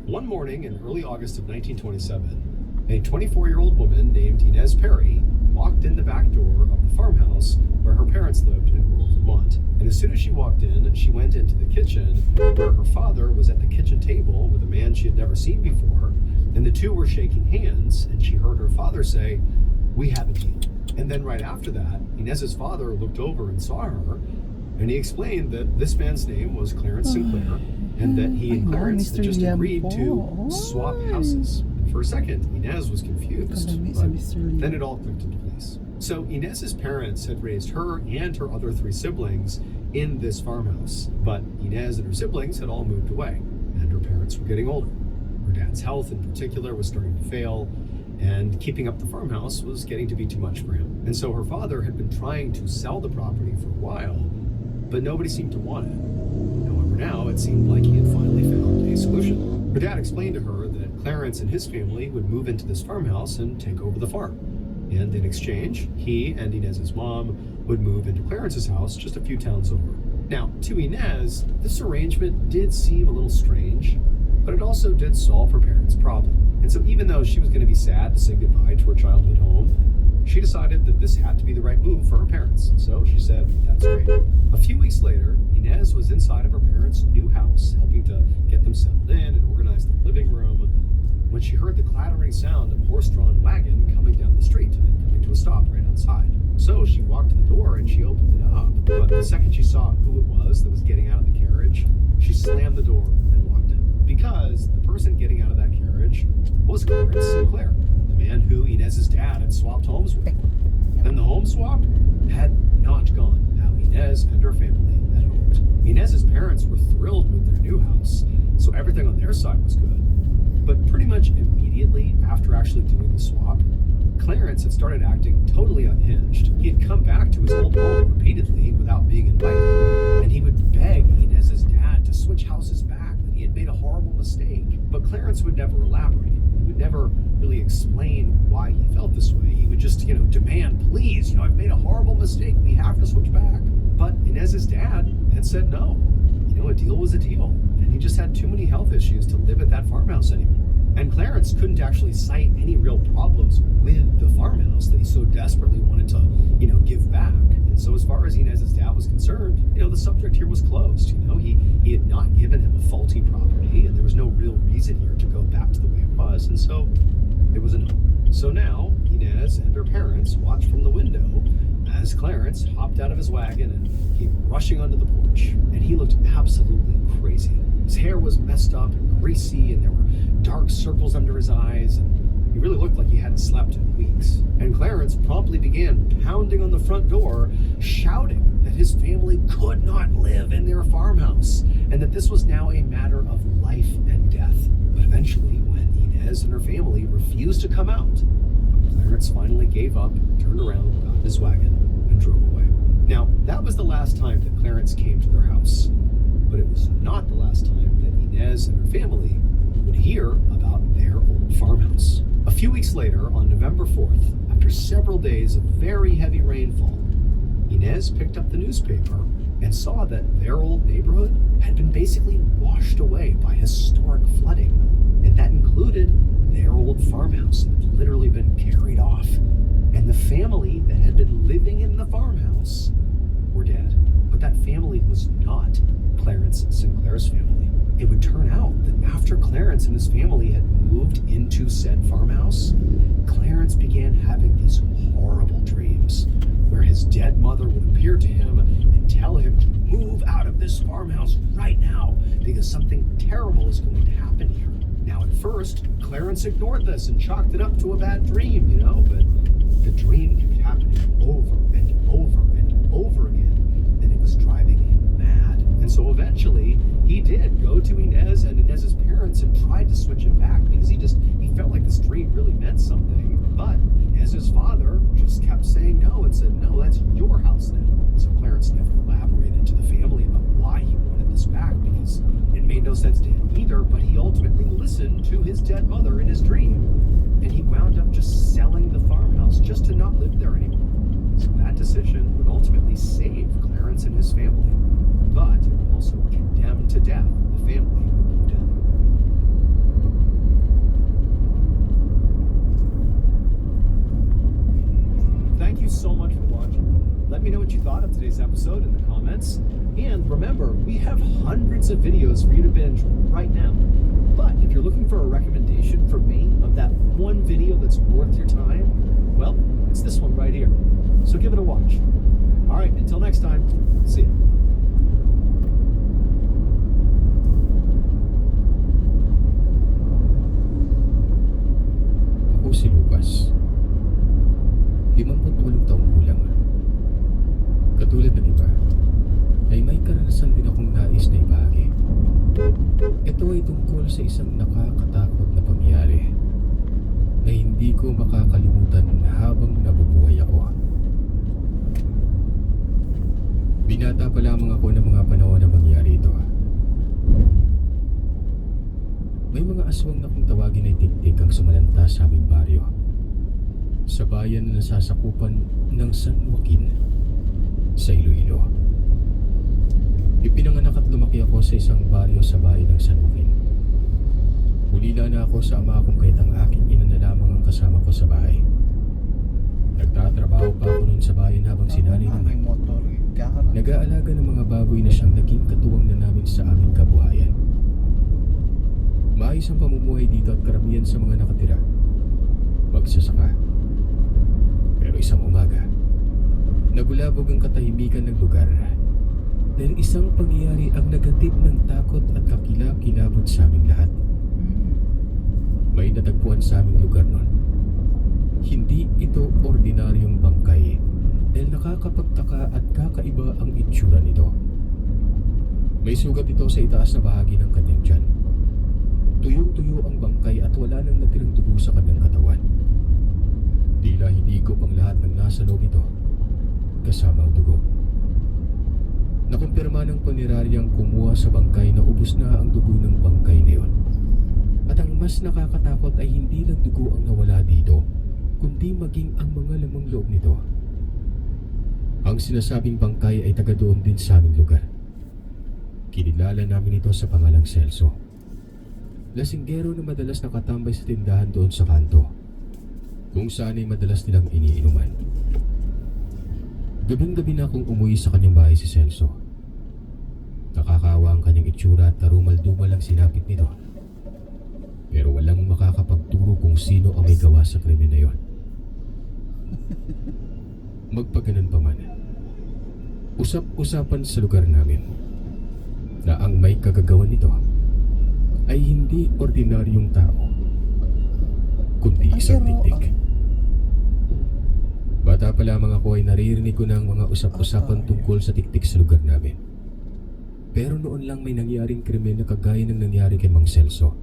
One morning in early August of 1927, a 24-year-old woman named Inez Perry walked in the back door of the farmhouse where her parents lived in rural Vermont. And as soon as she walked in, she went into the kitchen where her father was at the kitchen table with a man she had never seen before, and the two were shaking hands, and she heard her father say, "We have a deal." And then right after that, Inez's father looked over and saw her, And he explained that this man's name was Clarence Sinclair, and that he and Ayun, Clarence had Mr. just Liam agreed to po. swap houses. For a second, Inez was confused, Kalami si but Mr. Liam. then it all clicked into place. So Inez's parents had raised her and her other 3 siblings in this farmhouse, but Inez and her siblings had all moved away, and her parents were getting older. Her dad's health in particular was starting to fail, and keeping up the farmhouse was getting to be too much for him. And so her father had been trying to sell the property for a while, but nobody seemed to want it. However, now it seemed like he had finally found a solution. Her dad explained to her that Clarence and his family would move into this farmhouse and take over the farm. And in exchange, he and Inez's mom would move into Clarence's house just a few towns over. Now, to Inez, this arrangement did seem a little strange, but it also did solve her parents' problem. And so even though she was going to be sad to say goodbye to her childhood home, she decided that this had to be the right move for her parents. So she said, that's great. A few weeks later, Inez was inside of her parents' new house, helping to get them settled in and organize their living room, when she heard the clattering sound of a horse-drawn wagon coming down the street and coming to a stop right outside. So she walked to the door and she opened it up. But the second she saw who it was that was getting out of the carriage, she slammed the door and locked it. Because the person getting out of that carriage was Clarence Sinclair, the man who Inez's dad had swapped homes with. And the home swap had not gone how Inez and her family had hoped. Inez's parents were thrilled with their new house, so everything on their side was good. But pretty much immediately after actually doing the swap, Clarence had started acting totally unhinged. He had come back to his old home repeatedly without being invited, and he would beg Inez's dad to switch houses back, that he had made a horrible mistake. But Clarence would never elaborate. He would never really explain why he felt this way. He would just, demand, please, I've made a horrible mistake. We have to switch back. But Inez's dad had said no. A deal was a deal, and he just had too many health issues to live at that farmhouse anymore. And Clarence couldn't actually cite any real problems with the farmhouse that he so desperately wanted to, give back. And so as far as Inez's dad was concerned, the subject here was closed. He had not given him a faulty property, and there was no real reason here to go back to the way it was, and so it was a no. So now, Inez and her parents watched from the window as Clarence hopped out of his wagon and came rushing onto the porch, and he looked absolutely crazy. His hair was messed up and greasy, and there were dark circles under his eyes, and he really looked like he hadn't slept in weeks. And Clarence promptly began pounding on the front door, shouting that his family could not live in their farmhouse, and that this was now a matter of life and death. But eventually, when Inez and her family refused to come out, Clarence finally gave up, turned around, got in his wagon, and drove away. Now, that was the last time that Clarence came to their house, but it was not the last time that Inez and her family would hear about their old farmhouse. A few weeks later, on November 4th, after several days of very heavy rainfall, Inez picked up the newspaper and saw that their old neighborhood had been basically washed away by historic flooding, and that included their old farmhouse that had literally been carried off, and the family that had been living in the farmhouse were dead. But that family was not Clarence Sinclair's family. It would turn out that after Clarence and his family had moved into said farmhouse, Clarence began having these horrible dreams where his dead mother would appear to him and tell him to move out of this farmhouse right now because something terrible is going to happen here. Now, at first, Clarence ignored this and chalked it up to a bad dream, but the dream kept happening over and over and over again, and it was driving him mad. And so eventually, he did go to Inez and Inez's parents and tried to switch it back because he felt like this dream really meant something. But Inez's father just kept saying no and said, no, that's your house now. And so Clarence never elaborated to the family about why he wanted this back because it made no sense to him either, but he ultimately listened to his dead mother in his dream, and he wound up just selling the farmhouse just to not live there anymore. So that decision would ultimately save Clarence and his family, but it would also condemn to death the family who moved in. Thank you so much for watching. Let me know what you thought of today's episode in the comments. And remember, we have hundreds of videos for you to binge right now. But if you're looking for a recommendation from me of that one video that's worth your time, well, it's this one right here. So give it a watch. All right, until next time, see ya. Ako si Lucas. 58 taong gulang. Katulad ng iba, ay may karanasan din akong nais na ibahagi. Ito ay tungkol sa isang nakakatakot na pangyayari na hindi ko makakalimutan habang nabubuhay ako. Binata pa lamang ako ng mga panahon na mangyari ito. May mga aswang na kung tawagin ay tiktik ang sumalanta sa aming baryo. Sa bayan na nasasakupan ng San Joaquin sa Iloilo. Ipinanganak at lumaki ako sa isang baryo sa bayan ng San Joaquin. Hulila na ako sa ama kung kahit ang aking ina na lamang ang kasama ko sa bahay. Nagtatrabaho pa ako nun sa bayan habang si nanay naman motor. nag-aalaga ng mga baboy na siyang naging katuwang na namin sa aming kabuhayan. Maayos ang pamumuhay dito at karamihan sa mga nakatira magsasaka. Pero isang umaga, nabulabog ang katahimikan ng lugar dahil isang pangyayari ang nagatid ng takot at kakilakilabot sa aming lahat. May natagpuan sa aming lugar noon. Hindi ito ordinaryong bangkay dahil nakakapagtaka at kakaiba ang itsura nito. May sugat ito sa itaas na bahagi ng kanyang tiyan. Tuyong-tuyo ang bangkay at wala nang natirang dugo sa kanyang katawan. Tila hinigop ang lahat ng nasa loob nito, kasama ang dugo. Nakumpirma ng puneraryang kumuha sa bangkay na ubos na ang dugo ng bangkay na yun. At ang mas nakakatakot ay hindi lang dugo ang nawala dito, kundi maging ang mga lamang loob nito. Ang sinasabing bangkay ay taga doon din sa aming lugar. Kinilala namin ito sa pangalang Celso. Lasinggero na madalas nakatambay sa tindahan doon sa kanto, kung saan ay madalas nilang iniinuman. Gabing-gabi na akong umuwi sa kanyang bahay si Celso. Nakakawa ang kanyang itsura at karumal-dumal ang sinapit nito. Pero walang makakapagturo kung sino ang may gawa sa krimen na yon. Magpaganon pa man, usap-usapan sa lugar namin na ang may kagagawan nito ay hindi ordinaryong tao, kundi isang tiktik. Bata pa lamang ako ay naririnig ko ng mga usap-usapan tungkol sa tiktik sa lugar namin. Pero noon lang may nangyaring krimen na kagaya ng nangyari kay Mang Celso.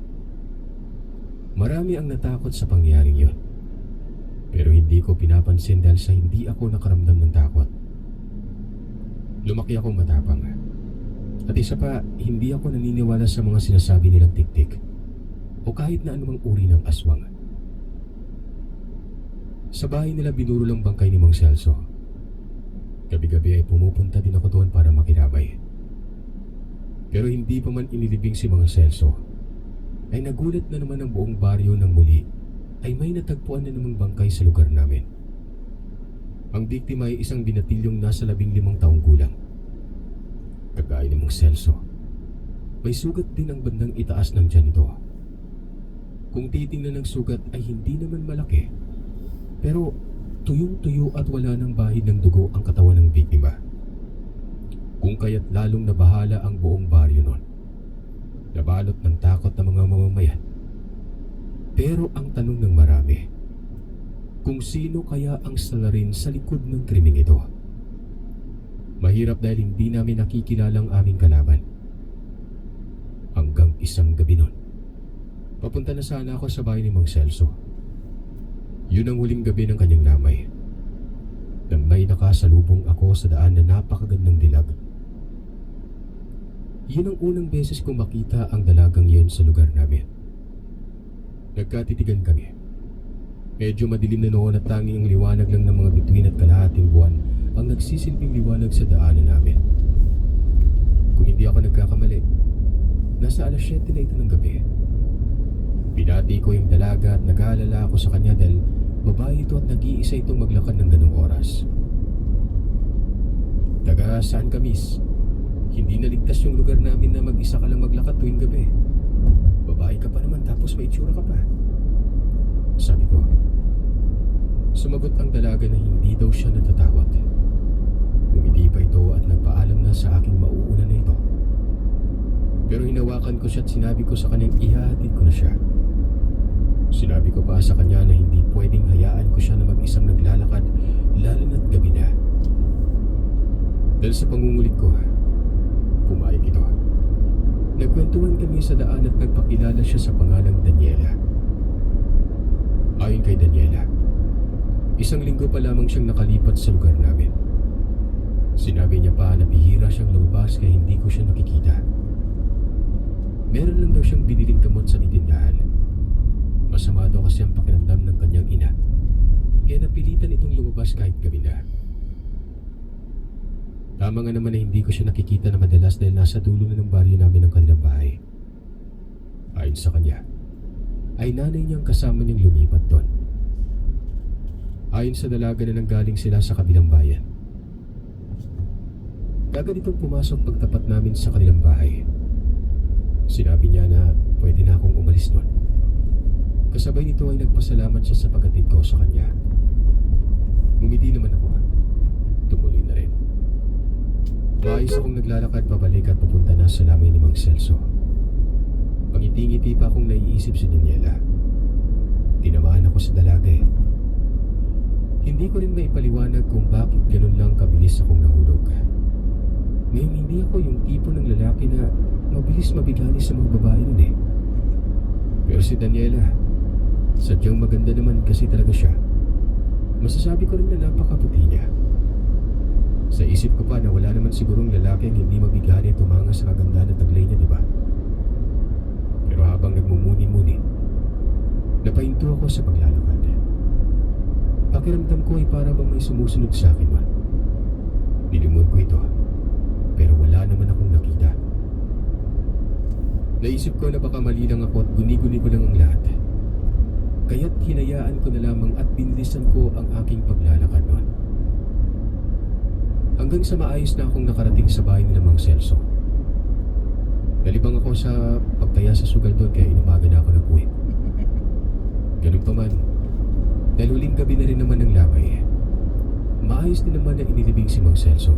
Marami ang natakot sa pangyayaring yon. Pero hindi ko pinapansin dahil sa hindi ako nakaramdam ng takot. Lumaki akong matapang. At isa pa, hindi ako naniniwala sa mga sinasabi nilang tiktik o kahit na anumang uri ng aswang. Sa bahay nila binuro lang bangkay ni Mang Celso. Gabi-gabi ay pumupunta din ako doon para makirabay. Pero hindi pa man inilibing si Mang Celso, ay nagulat na naman ang buong baryo ng muli ay may natagpuan na namang bangkay sa lugar namin. Ang biktima ay isang binatilyong nasa 15 taong gulang. Kagaya ni Mang Celso, may sugat din ang bandang itaas ng tiyan nito. Kung titingnan ng sugat ay hindi naman malaki, pero tuyong-tuyo at wala ng bahid ng dugo ang katawan ng biktima. Kung kaya't lalong nabahala ang buong baryo noon. Nabalot ng takot ng mga mamamayan. Pero ang tanong ng marami, kung sino kaya ang salarin sa likod ng krimeng ito? Mahirap dahil hindi namin nakikilala ang aming kalaban. Hanggang isang gabi noon, papunta na sana ako sa bahay ni Mang Celso. Yun ang huling gabi ng kanyang lamay. Nang may nakasalubong ako sa daan na napakagandang dilag. Yun ang unang beses kong makita ang dalagang yun sa lugar namin. Nagkatitigan kami. Medyo madilim na noon at tanging ang liwanag lang ng mga bituin at kalahating buwan ang nagsisilbing liwanag sa daanan namin. Kung hindi ako nagkakamali, nasa 7:00 na ito ng gabi. Pinati ko yung dalaga at nag-aalala ako sa kanya dahil babae ito at nag-iisa itong maglakad ng ganung oras. Taga saan ka, miss? Hindi naligtas yung lugar namin na mag-isa ka lang maglakad tuwing gabi. Babae ka pa naman tapos may itsura ka pa. Sabi ko. Sumagot ang dalaga na hindi daw siya natatakot. Ngumiti pa ito at nagpaalam na sa aking mauuna na ito. Pero hinawakan ko siya at sinabi ko sa kanyang ihahatid ko na siya. Sinabi ko pa sa kanya na hindi pwedeng hayaan ko siya na mag-isang naglalakad lalo na't gabi na. Dahil sa pangungulit ko, pumayag ito. Nagkwentuhan kami sa daan at nagpakilala siya sa pangalang Daniela. Ayon kay Daniela, 1 linggo pa lamang siyang nakalipat sa lugar namin. Sinabi niya pa na bihira siyang lumabas kaya hindi ko siya nakikita. Meron lang daw siyang biniling gamot sa tindahan. Masama daw kasi ang pakiramdam ng kanyang ina. Kaya napilitan itong lumabas kahit gabi na. Tama nga naman na hindi ko siya nakikita na madalas dahil nasa dulo na ng baryo namin ang kanilang bahay. Ayon sa kanya, ay nanay niyang kasama niyang lumipat doon. Ayon sa dalaga na nanggaling sila sa kabilang bayan. Agad itong pumasok pagtapat namin sa kanilang bahay. Sinabi niya na pwede na akong umalis doon. Kasabay nito ay nagpasalamat siya sa paghatid ko sa kanya. Ngumiti naman ako. Tumuloy na rin. Maayos akong naglalakad pabalik at papunta na sa lamay ni Mang Celso. Pangiti-ngiti pa akong naiisip si Daniela. Tinamaan ako sa dalaga eh. Hindi ko rin maipaliwanag kung bakit ganun lang kabilis akong nahulog. Ngayon hindi ako yung tipo ng lalaki na mabilis mabigani sa mga babae nun eh. Pero si Daniela, sadyang maganda naman kasi talaga siya. Masasabi ko rin na napakaputi niya. Sa isip ko pa na wala naman sigurong lalaki ang hindi mabigani at tumanga sa kagandahan at taglay niya, di ba? Pero habang nagmumuni-muni, napahinto ako sa paglalakad. Pakiramdam ko ay para bang may sumusunod sa akin man. Nilingon ko ito, pero wala naman akong nakita. Naisip ko na baka mali lang ako at guni-guni ko lang ang lahat. Kaya't hinayaan ko na lamang at binilisan ko ang aking paglalakad noon. Hanggang sa maayos na akong nakarating sa bahay ni Mang Celso. Nalibang ako sa pagtaya sa sugal doon kaya inumaga na ako nag-uwi. Ganun pa man, dahil huling gabi na rin naman ng lamay, maayos din naman na inilibing si Mang Celso.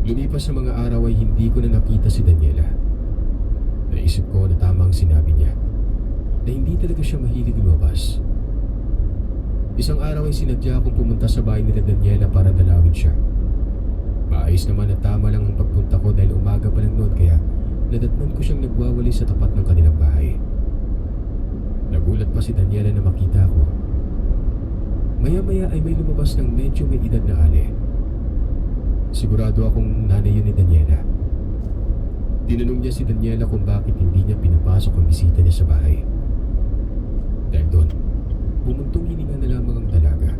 Lumipas sa mga araw ay hindi ko na nakita si Daniela. Naisip ko na tama ang sinabi niya, na hindi talaga siya mahilig lumabas. Isang araw ay sinadya akong pumunta sa bahay nila Daniela para dalawin siya. Maayos naman at tama lang ang pagpunta ko dahil umaga pa lang noon kaya nadatnan ko siyang nagwawali sa tapat ng kanilang bahay. Nagulat pa si Daniela na makita ako. Maya-maya ay may lumabas ng medyo may edad na ale. Sigurado akong nanay yun ni Daniela. Tinanong niya si Daniela kung bakit hindi niya pinapasok ang bisita niya sa bahay. Dahil doon, bumuntong hininga na lamang ang dalaga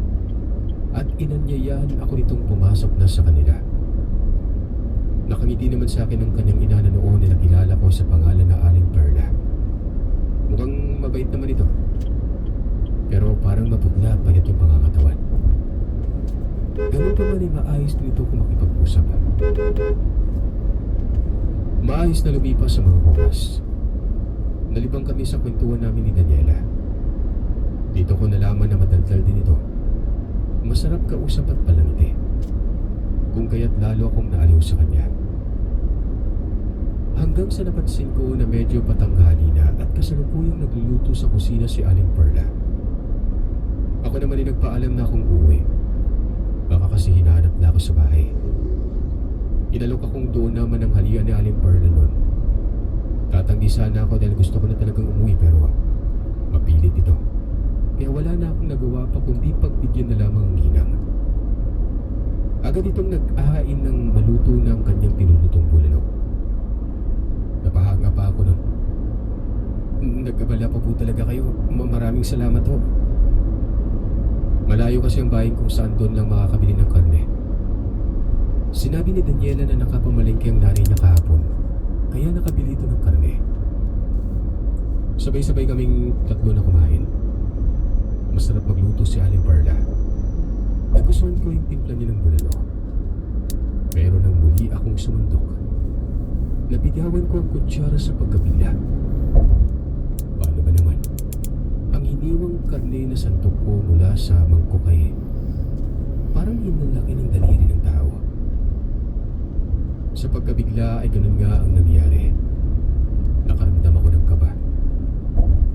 at inanyayahan ako nitong pumasok na sa kanila. Nakangiti naman sa akin ang kanyang ina na noon na nakilala ko sa pangalan na Aling Perla. Mukhang mabait naman ito. Pero parang mapugla at payat yung pangangatawan. Ganun pa man ay maayos din ito kung makipag-usap. Maayos na lumipas sa mga oras. Nalibang kami sa kwentuhan namin ni Daniela. Dito ko nalaman na madaldal din ito. Masarap kausap at palangiti. Kung kaya't lalo akong naaliw sa kanya. Hanggang sa napansin ko na medyo patanghali na at kasalukuyang nagluluto sa kusina si Aling Perla. Ako naman ay nagpaalam na akong uuwi. Baka kasi hinahanap na ako sa bahay. Inalok akong doon naman ang halian ni Aling Perla noon. Tatanggi sana ako dahil gusto ko na talagang umuwi pero mapilit ito. Kaya wala na akong nagawa pa kundi pagbigyan na lamang ang ginang. Agad itong nag-ahain ng maluto na ang kanyang pinulutong bulalo. Napahanga pa ako nun. Nag-abala pa po talaga kayo. Maraming salamat ho. Malayo kasi ang bahay kung saan doon lang makakabili ng karne. Sinabi ni Daniela na nakapamalengke ang nanay niya kahapon. Kaya nakabili ito ng karne. Sabay-sabay kaming tatlo na kumain. Masarap magluto si Aling Perla. Nagustuhan ko yung timpla niya ng bulalo. Pero nang muli akong sumandok, nabitawan ko ang kutsara sa pagkabila. Paano ba naman? Ang hindi karaniwang karne na santok ko mula sa mangkok ay parang hinalaki ng daliri ng tao. Sa pagkabigla ay ganun nga ang nangyari. Nakaramdam ako ng kaba.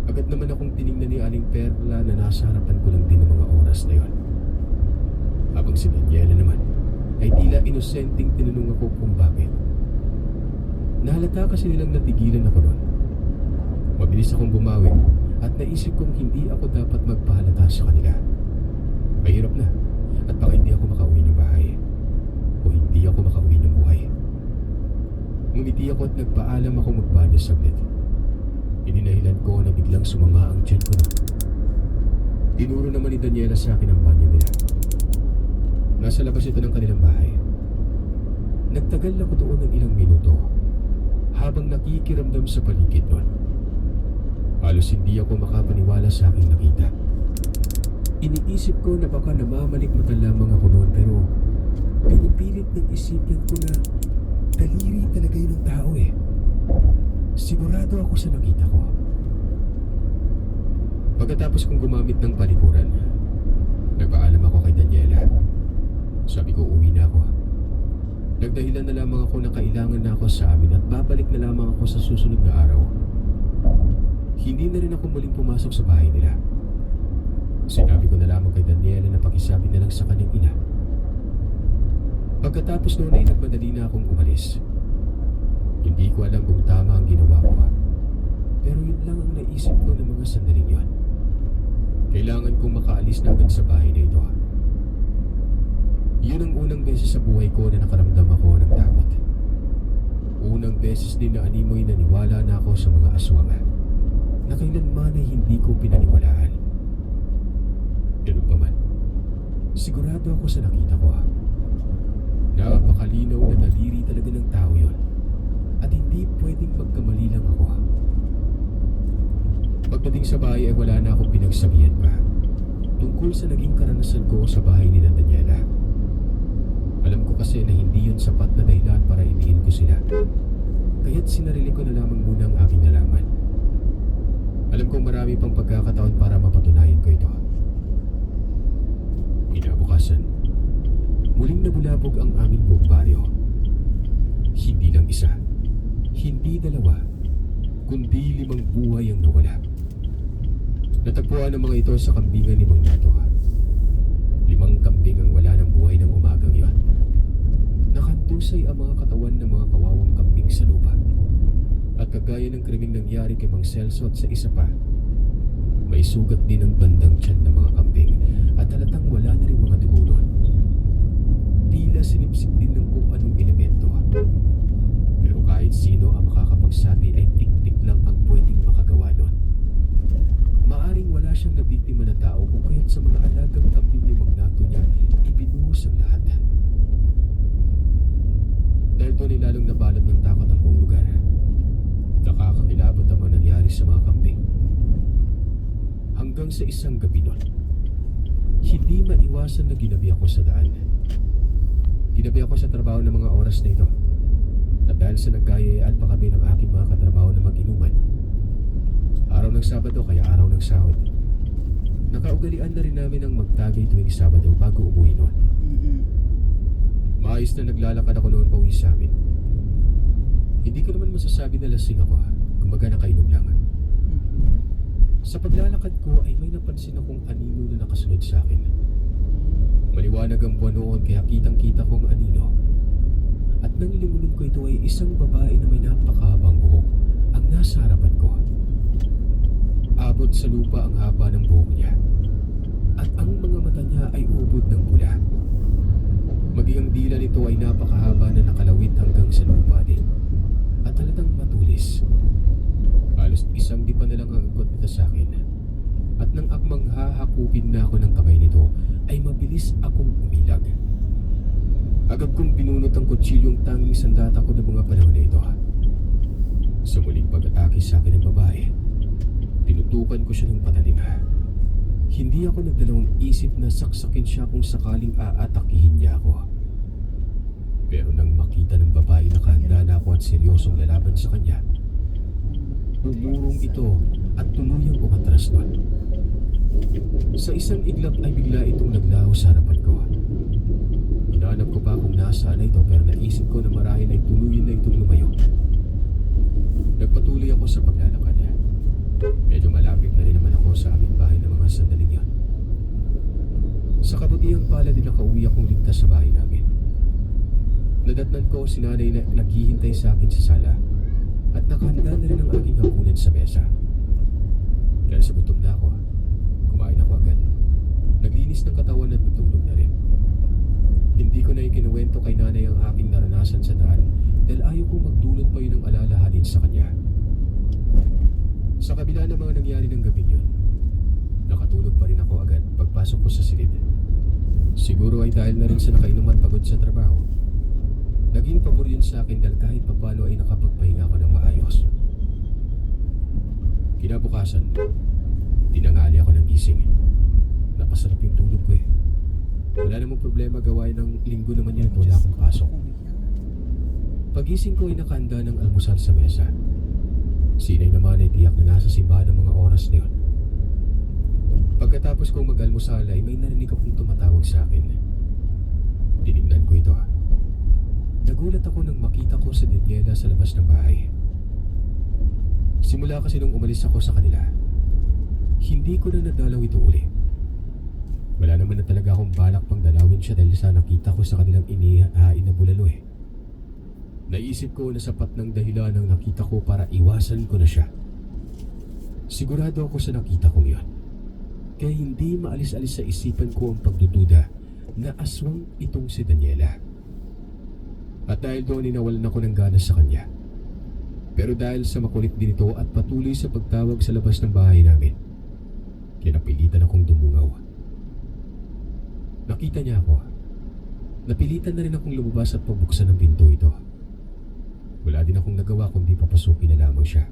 Agad naman akong tiningnan ni Aling Perla na nasa harapan ko lang din ng mga oras na yon. Habang si Daniela naman ay tila inosenteng tinanong ako kung bakit. Nahalata kasi nilang natigilan ako noon. Mabilis akong bumawi at naisip kong hindi ako dapat magpahalata sa kanila. Mahirap na at baka hindi ako makauwi ng bahay o hindi ako makauwi ng buhay. Ngumiti ako at nagpaalam ako magbanyo saglit. Idinahilan ko na biglang sumama ang tiyan ko na. Tinuro naman ni Daniela sa akin ang banyo nila. Nasa labas ito ng kanilang bahay. Nagtagal ako doon ng ilang minuto habang nakikiramdam sa paligid noon. Halos hindi ako makapaniwala sa aking nakita. Iniisip ko na baka namamalikmata lamang ako noon pero pinipilit ng isipan ko na daliri talaga yun ng tao eh. Sigurado ako sa nakita ko. Pagkatapos kong gumamit ng palikuran, nagpaalam ako kay Daniela. Sabi ko uwi na ako. Nagdahilan na lamang ako na kailangan na ako sa amin at babalik na lamang ako sa susunod na araw. Hindi na rin ako muling pumasok sa bahay nila. Sinabi ko na lamang kay Daniela na pakisabi na lang sa kanyang ina. Pagkatapos noon ay nagmadali na akong umalis. Hindi ko alam kung tama ang ginawa ko. Pero yun lang ang naisip ko ng mga sandaling yon. Kailangan kong makaalis na agad sa bahay na ito. Yun ang unang beses sa buhay ko na nakaramdam ako ng takot. Unang beses din na animoy naniwala na ako sa mga aswang na kailanman ay hindi ko pinaniwalaan. Ganun pa man, sigurado ako sa nakita ko. Napakalinaw na daliri talaga ng tao yon at hindi pwedeng magkamali lang ako. Pagdating sa bahay ay wala na akong pinagsabihan pa tungkol sa naging karanasan ko sa bahay ni Daniela. Alam ko kasi na hindi yun sapat na dahilan para ilihin ko sila. Kaya't sinarili ko na lamang muna ang aking nalaman. Alam kong marami pang pagkakataon para mapatunayan ko ito. Kinabukasan, muling nabulabog ang aming buong baryo. Hindi lang isa, hindi dalawa, kundi 5 buhay ang nawala. Natagpuan ang mga ito sa kambingan ni Mang Nato. 5 kambing ang wala ng buhay ng umagang yon. Nakandusay ang mga katawan ng mga kawawang kambing sa lupa. At kagaya ng krimeng nangyari kay Mang Celso at sa isa pa, may sugat din ang bandang tiyan ng mga kambing at halatang wala na rin mga dugo doon. Tila sinipsip din ng kung anong elemento. Pero kahit sino ang makakapagsabi ay tik-tik lang ang pwedeng makagawa doon. Maaring wala siyang nabiktima na tao kung kaya't sa mga alagang kambing ni Mang Nato niya ibinuhos ang lahat. Dahil doon ay lalong nabalot ng takot ang buong lugar. Nakakakilabot ang mga nangyari sa mga kambing. Hanggang sa isang gabi nun, hindi maiwasan na ginabi ako sa daan. Ginabi ako sa trabaho ng mga oras na ito. At dahil sa nagkayayaan pa kami ng aking mga katrabaho na mag-inuman, araw ng Sabado kaya araw ng sahod, nakaugalian na rin namin ang magtagay tuwing Sabado bago umuwi noon. Maayos na naglalakad ako noon pauwi sa amin. Hindi ko naman masasabi na lasing ako, kumbaga nakainom lang. Sa paglalakad ko ay may napansin akong anino na nakasunod sa akin. Maliwanag ang buwan noon kaya kitang-kita ko ang anino. At nang limunin ko ito ay isang babae na may napakahabang buhok ang nasa harapan ko. Abot sa lupa ang haba ng buhok niya. At ang mga mata niya ay ubod ng pula. Maging ang dila nito ay napakahaba na nakalawit hanggang sa lupa din. At halatang matulis. Halos isang dipa na lang ang agwat nito sa akin. At nang akmang hahakupin na ako ng kamay nito, ay mabilis akong umilag. Agad kong binunot ang kutsilyong tanging sandata ko ng mga panahon na ito. Sa muling pag-atake sa akin ng babae, tinutukan ko siya ng patalim. Hindi ako nagdalawang isip na saksakin siya kung sakaling aatakihin niya ako. Pero nang makita ng babae na kahanda na ako at seryosong lalaban sa kanya, umurong ito at tuluyang umatras nun. Sa isang iglap ay bigla itong naglaho sa harapan ko. Hinahanap ko pa kung nasaan na ito pero naisip ko na marahil ay tuluyan na itong lumayo. Nagpatuloy ako sa paglalakad. Medyo malapit na rin naman ako sa aming bahay ng mga sandaling yon. Sa kabutihang pala din nakauwi akong ligtas sa bahay namin. Nadatnan ko si nanay na naghihintay sa akin sa sala at nakahanda na rin ang aking hapunan sa mesa. Dahil sa gutom na ako, kumain ako agad. Naglinis ng katawan at natulog na rin. Hindi ko na ikinuwento kay nanay ang aking naranasan sa daan dahil ayaw kong magdulot pa yun ng alalahanin sa kanya. Sa kabila ng mga nangyari ng gabi yun, nakatulog pa rin ako agad pagpasok ko sa silid. Siguro ay dahil na rin sa nakainom at pagod sa trabaho. Naging pabor yun sa akin dahil kahit papalo ay nakapagpahinga ako ng maayos. Kinabukasan, tinanghali ako ng gising. Napasarap yung tulog ko eh. Wala namang problema gawain ng linggo naman yan at wala akong pasok. Pagising ko ay nakahanda ng almusal sa mesa. Sinay naman ay tiyak na nasa simbahan ng mga oras na yun. Pagkatapos kong mag-almusal ay may narinig akong tumatawag sa akin. Tinignan ko ito. Nagulat ako nang makita ko si Daniela sa labas ng bahay. Simula kasi nung umalis ako sa kanila, hindi ko na nadalaw ito uli. Wala naman na talaga akong balak pang dalawin siya dahil sa nakita ko sa kanilang inihain na bulalo eh. Naisip ko na sapat ng dahilan ang nakita ko para iwasan ko na siya. Sigurado ako sa nakita kong yun. Kaya hindi maalis-alis sa isipan ko ang pagdududa na aswang itong si Daniela. At dahil doon inawalan ako ng gana sa kanya. Pero dahil sa makulit din ito at patuloy sa pagtawag sa labas ng bahay namin, kaya napilitan akong dumungaw. Nakita niya ako. Napilitan na rin akong lumabas at pabuksan ng pinto ito. Wala din akong nagawa kundi papasukin na lamang siya.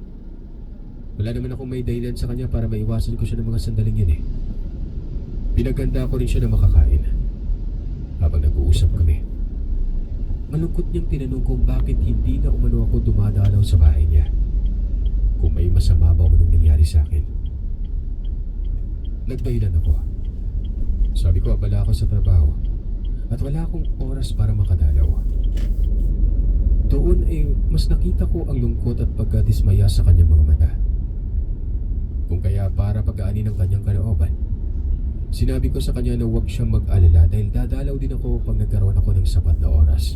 Wala naman akong may dahilan sa kanya para maiwasan ko siya ng mga sandaling yun eh. Pinaganda ko rin siya na makakain. Habang nag-uusap kami, malungkot niyang tinanong kung bakit hindi na umano ako dumadalaw sa bahay niya. Kung may masama ba anong nangyari sa akin. Nagdahilan ako. Sabi ko abala ako sa trabaho at wala akong oras para makadalaw. Doon ay mas nakita ko ang lungkot at pagkadismaya sa kanyang mga mata. Kung kaya para pag-aani ng kanyang kalooban, sinabi ko sa kanya na huwag siyang mag-alala dahil dadalaw din ako pag nagkaroon ako ng sapat na oras.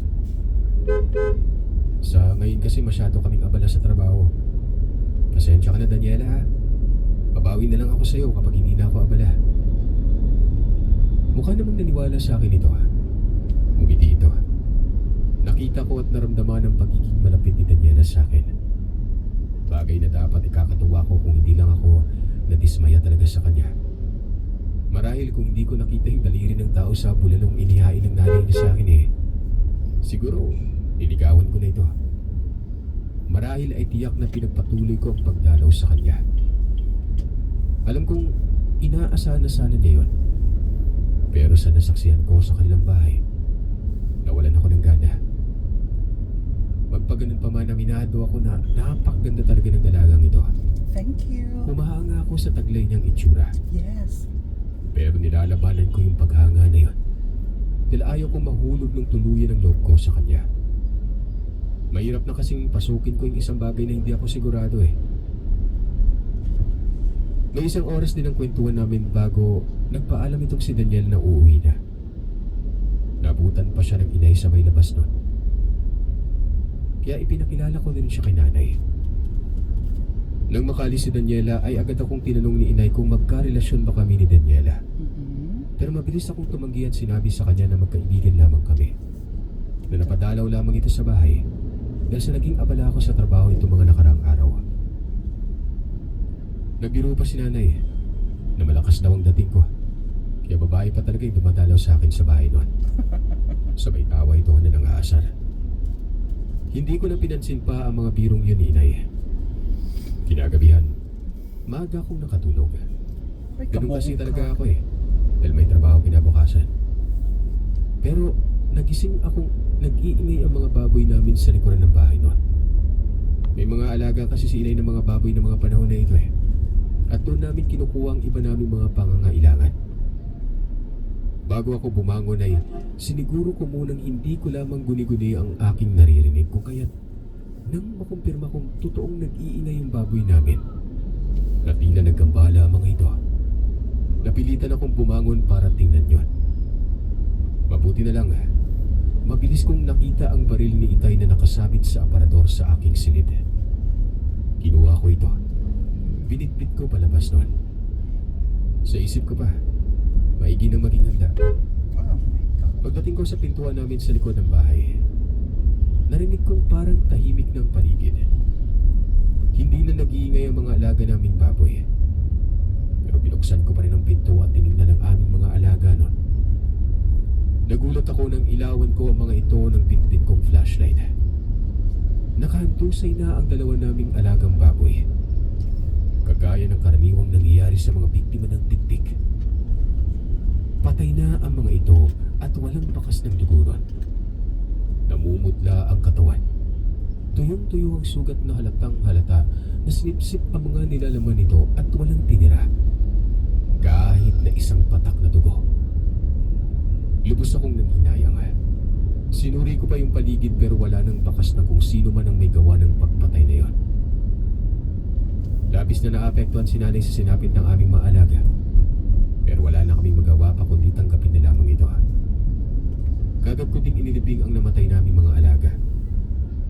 Sa ngayon kasi masyado kaming abala sa trabaho. Pasensya ka na Daniela ha. Babawi na lang ako sa iyo kapag hindi na ako abala. Mukha namang naniwala sa akin ito ha. Umiti ito. Nakita ko at naramdaman ang pagiging malapit ni Daniela sa akin. Bagay na dapat ikakatuwa ko kung hindi lang ako nadismaya talaga sa kanya. Marahil kung hindi ko nakita yung daliri ng tao sa bulalong inihain ng nanay niya sa akin eh. Siguro, niligawan ko na ito. Marahil ay tiyak na pinagpatuloy ko ang pagdalaw sa kanya. Alam kong inaasahan na sana niya yun. Pero sa nasaksihan ko sa kanilang bahay, nawalan ako ng gana. Magpaganon pa man, aminado ako na napakaganda talaga ng dalagang ito. Thank you. Humahanga ako sa taglay niyang itsura. Yes. Pero nilalabanan ko yung paghanga na yun. Dahil ayaw kong mahulog ng tuluyan ang loob ko sa kanya. Mahirap na kasing pasukin ko yung isang bagay na hindi ako sigurado eh. May isang oras din ang kwentuhan namin bago nagpaalam itong si Daniel na uuwi na. Nabutan pa siya ng inay sa may labas nun. Kaya ipinakilala ko din siya kay nanay. Nang makalis si Daniela ay agad akong tinanong ni inay kung magkarelasyon ba kami ni Daniela. Pero mabilis akong tumanggi at sinabi sa kanya na magkaibigan lamang kami. Na napadalaw lamang ito sa bahay dahil sa naging abala ako sa trabaho itong mga nakaraang araw. Nagbiro pa si nanay na malakas daw ang dating ko. Kaya babae pa talaga yung dumadalaw sa akin sa bahay noon. Sabay tawa ito na nang-aasar. Hindi ko na pinansin pa ang mga birong yun ni inay. Kinagabihan, maaga akong nakatulog. Ganun kasi talaga ako eh, dahil may trabaho kinabukasan. Pero nagising akong nag-iingay ang mga baboy namin sa likuran ng bahay noon. May mga alaga kasi si inay ng mga baboy ng mga panahon na ito eh. At doon namin kinukuha ang iba naming mga pangangailangan. Bago ako bumangon ay siniguro ko munang hindi ko lamang guni-guni ang aking naririnig ko, kaya nang makumpirma kong totoong nag-iingay yung baboy namin na tila nagkambala ang mga ito, napilitan akong bumangon para tingnan yon. Mabuti na lang, mabilis kong nakita ang baril ni Itay na nakasabit sa aparador sa aking silid. Kinuha ko ito. Binitbit ko palabas nun. Sa isip ko pa, maigi nang maging handa. Oh my God. Pagdating ko sa pintuan namin sa likod ng bahay, narinig kong parang tahimik ng paligid. Hindi na nag-iingay ang mga alaga naming baboy. Pero binuksan ko pa rin ang pinto at tinignan ang aming mga alaga nun. Nagulat ako nang ilawan ko ang mga ito ng bitbit kong flashlight. Nakahandusay na ang dalawa naming alagang baboy. Kagaya ng karaniwang nangyayari sa mga biktima ng tiktik. Patay na ang mga ito at walang bakas ng dugo nun. Namumutla ang katawan. Tuyong-tuyo ang sugat na halatang halata na sinipsip ang mga nilalaman nito at walang tinira. Kahit na isang patak na dugo. Lubos akong nanghinayang. Sinuri ko pa yung paligid pero wala nang bakas na kung sino man ang may gawa ng pagpatay na yon. Labis na naapektuhan si nanay sa sinapit ng aming mga alaga. Pero wala na kaming magawa pa kundi tanggapin na lamang ito. Kagad ko ding inilibing ang namatay naming mga alaga.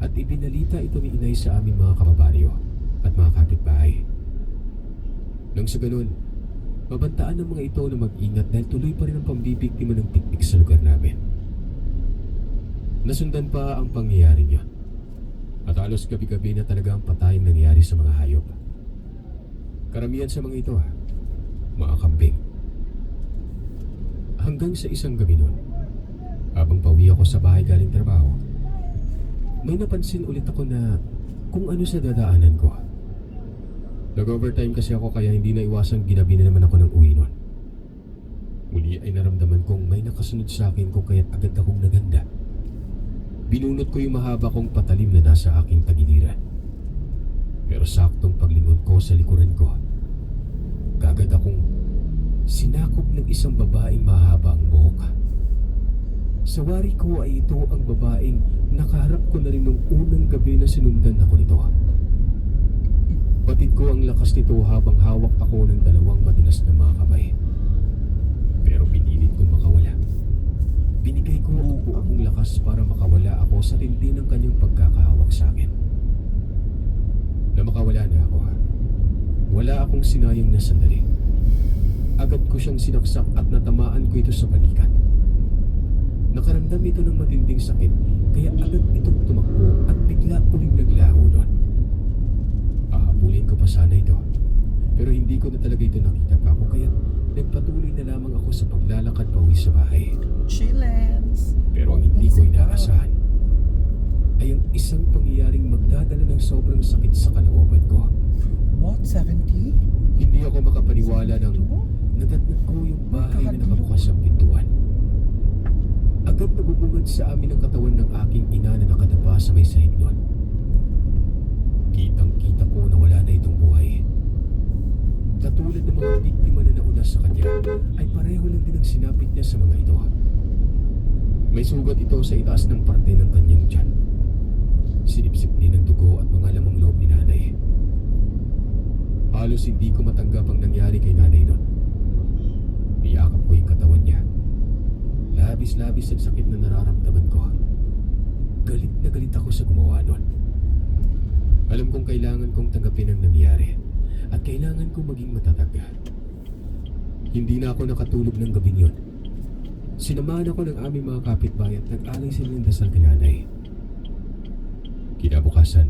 At ibinalita ito ni Inay sa aming mga kababaryo at mga kapitbahay. Nang sa ganun, mabantaan ng mga ito na mag-ingat dahil tuloy pa rin ang pambibiktima ng tiktik sa lugar namin. Nasundan pa ang pangyayari niya. At halos gabi-gabi na talaga ang patayang nangyari sa mga hayop. Karamihan sa mga ito, mga kambing. Hanggang sa isang gabi noon, habang pauwi ako sa bahay galing trabaho, may napansin ulit ako na kung ano sa dadaanan ko. Nag-overtime kasi ako kaya hindi na iwasang ginabi na naman ako ng uwi noon. Muli ay naramdaman kong may nakasunod sa akin kung kaya't agad akong naganda. Binunot ko yung mahaba kong patalim na nasa aking tagiliran. Pero saktong paglingon ko sa likuran ko, kagad akong sinakop ng isang babaeng mahaba ang buhok. Sa wari ko ay ito ang babaeng nakaharap ko na rin nung unang gabi na sinundan ako nito. Batid ko ang lakas nito habang hawak ako ng dalawang madulas na mga kamay. Pero pinilit kong makawala. Binigay ko ang buo kong lakas para makawala ako sa tindi ng kanyang pagkakahawak sa akin. Na makawala na ako, wala akong sinayang na sandali. Agad ko siyang sinaksak at natamaan ko ito sa balikat. Nakaramdam ito ng matinding sakit kaya agad itong tumakbo at bigla uling naglaho doon. Ahabulin ko pa sana ito pero hindi ko na talaga ito nakita pa ako kaya nagpatuloy na lamang ako sa paglalakad pauwi sa bahay. Chillens. Pero ang hindi ko inaasahan ay ang isang pangyayaring magdadala ng sobrang sakit sa kalooban ko. What? 70? Hindi ako makapaniwala nang nadatnag ko yung bahay na nakabukas ang pintuan. Agad nabubungad sa amin ang katawan ng aking ina na nakadapa sa may sahig nun. Kitang-kita ko na wala na itong buhay. Katulad ng mga biktima na nauna sa kanya, ay pareho lang din ang sinapit niya sa mga ito. May sugat ito sa itaas ng parte ng kanyang tiyan. Sinipsip din ng dugo at mga lamang loob ni nanay. Halos hindi ko matanggap ang nangyari kay nanay nun. Niyakap ko yung katawan niya. Labis-labis ang sakit na nararamdaman ko. Galit na galit ako sa gumawa nun. Alam kong kailangan kong tanggapin ang nangyari at kailangan kong maging matatag. Hindi na ako nakatulog ng gabing yun. Sinamahan ako ng aming mga kapitbahay at nag-alay sila ng dasal kay nanay. Kinabukasan,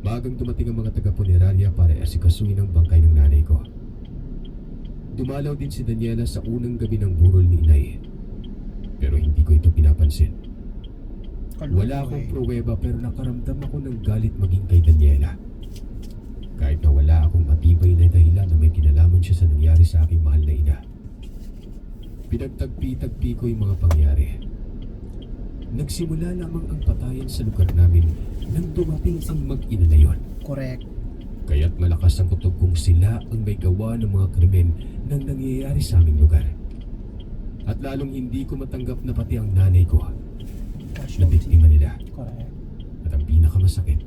maagang dumating ang mga taga-punerarya para asikasuhin ang bangkay ng nanay ko. Dumalaw din si Daniela sa unang gabi ng burol ni Inay. Pero hindi ko ito pinapansin. Wala akong pruweba pero nakaramdam ako ng galit maging kay Daniela. Kahit na wala akong matibay na dahilan na may kinalaman siya sa nangyari sa aking mahal na ina. Pinagtagpi-tagpi ko yung mga pangyari. Nagsimula lamang ang patayan sa lugar namin nang dumating ang mag-ina na yon. Correct. Kaya't malakas ang kutob kung sila ang may gawa ng mga krimen nang nangyayari sa aming lugar. At lalong hindi ko matanggap na pati ang nanay ko na biktima nila. Correct. At ang pinakamasakit,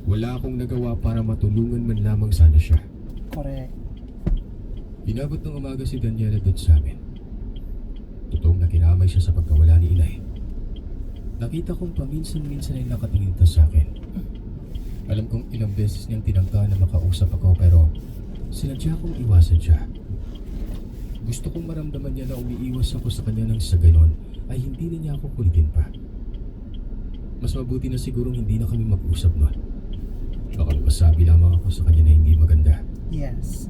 wala akong nagawa para matulungan man lamang sana siya. Correct. Inabot ng umaga si Daniela doon sa amin. Totoong nakiramay siya sa pagkawala ni Inay. Nakita kong paminsan-minsan ay nakatingin ka sa akin. Alam kong ilang beses niyang tinangka na makausap ako pero sinadya kong iwasan siya. Gusto kong maramdaman niya na umiiwas ako sa kanya nang sa ganon ay hindi na niya ako kulitin pa. Mas mabuti na sigurong hindi na kami mag-usap noon. Baka masabi lamang ako sa kanya na hindi maganda. Yes.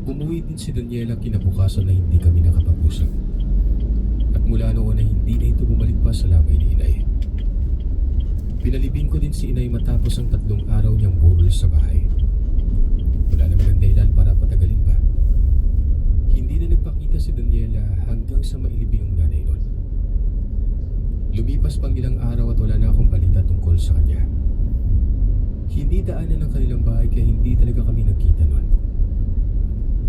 Umuwi din si Daniela kinabukasan na hindi kami nakapag-usap. At mula noon ay hindi na ito bumalik pa sa lamay ni Inay. Pinalibing ko din si Inay matapos ang 3 araw niyang burol sa bahay. Wala naman ang dahilan para patagalin pa. Hindi na nagpakita si Daniela hanggang sa mailibing ang nanay noon. Lumipas pang ilang araw at wala na akong balita tungkol sa kanya. Hindi daanan ng kanilang bahay kaya hindi talaga kami nagkita noon.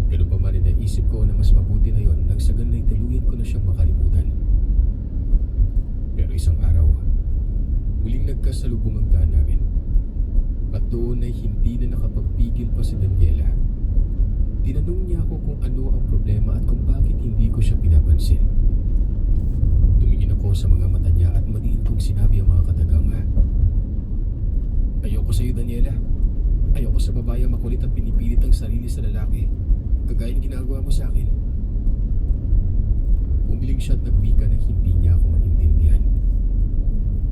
Ganun pa man ay naisip ko na mas mabuti na yon nang sa ganun ay tuluyan ko na siyang makalimutan. Pero isang araw, muling nagkasalubong ang daan namin. At doon ay hindi na nakapagpigil pa si Daniela. Tinanong niya ako kung ano ang problema at kung bakit hindi ko siya pinapansin. Tumingin ako sa mga mata niya at madiin kong sinabi ang mga katagang, "Ayoko sa iyo, Daniela. Ayoko sa babayang makulit at pinipilit ang sarili sa lalaki. Kagaya ng ginagawa mo sa akin." Umiling siya at nagwika na hindi niya ako maintindihan.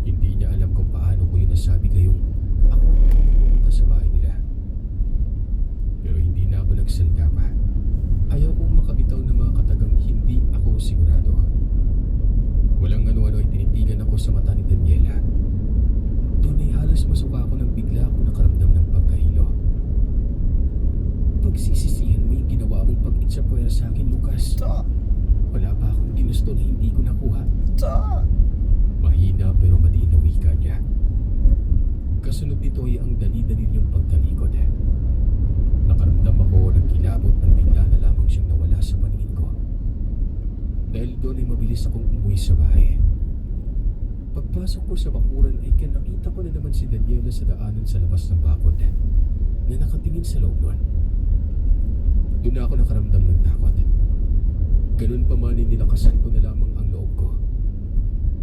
Hindi niya alam kung paano ko yun nasabi gayong ako ang pumunta sa bahay nila. Pero hindi na ako nagsalita pa. Ayaw kong makabitaw ng mga katagang hindi ako sigurado. Walang ano-ano ay tinitigan ako sa mata ni Daniela. Doon ay halos masuka ako nang bigla ako nakaramdam ng pagkahilo. Pagsisisihan mo yung ginawa mong pag-itsapuera sa akin, Lucas. Wala pa akong ginusto na hindi ko nakuha. Mahina pero madiin na wika niya. Kasunod nito ay ang dali-dali niyang pagtalikod. Nakaramdam ako ng kilabot nang bigla na lamang siyang nawala sa paningin ko. Dahil doon ay mabilis akong umuwi sa bahay. Pagpasok ko sa bakuran ay nakita ko na naman si Daniela sa daanan sa labas ng bakod na nakatingin sa loob nun. Doon na ako nakaramdam ng takot. Ganun pa man ay nilakasan ko na lamang ang loob ko.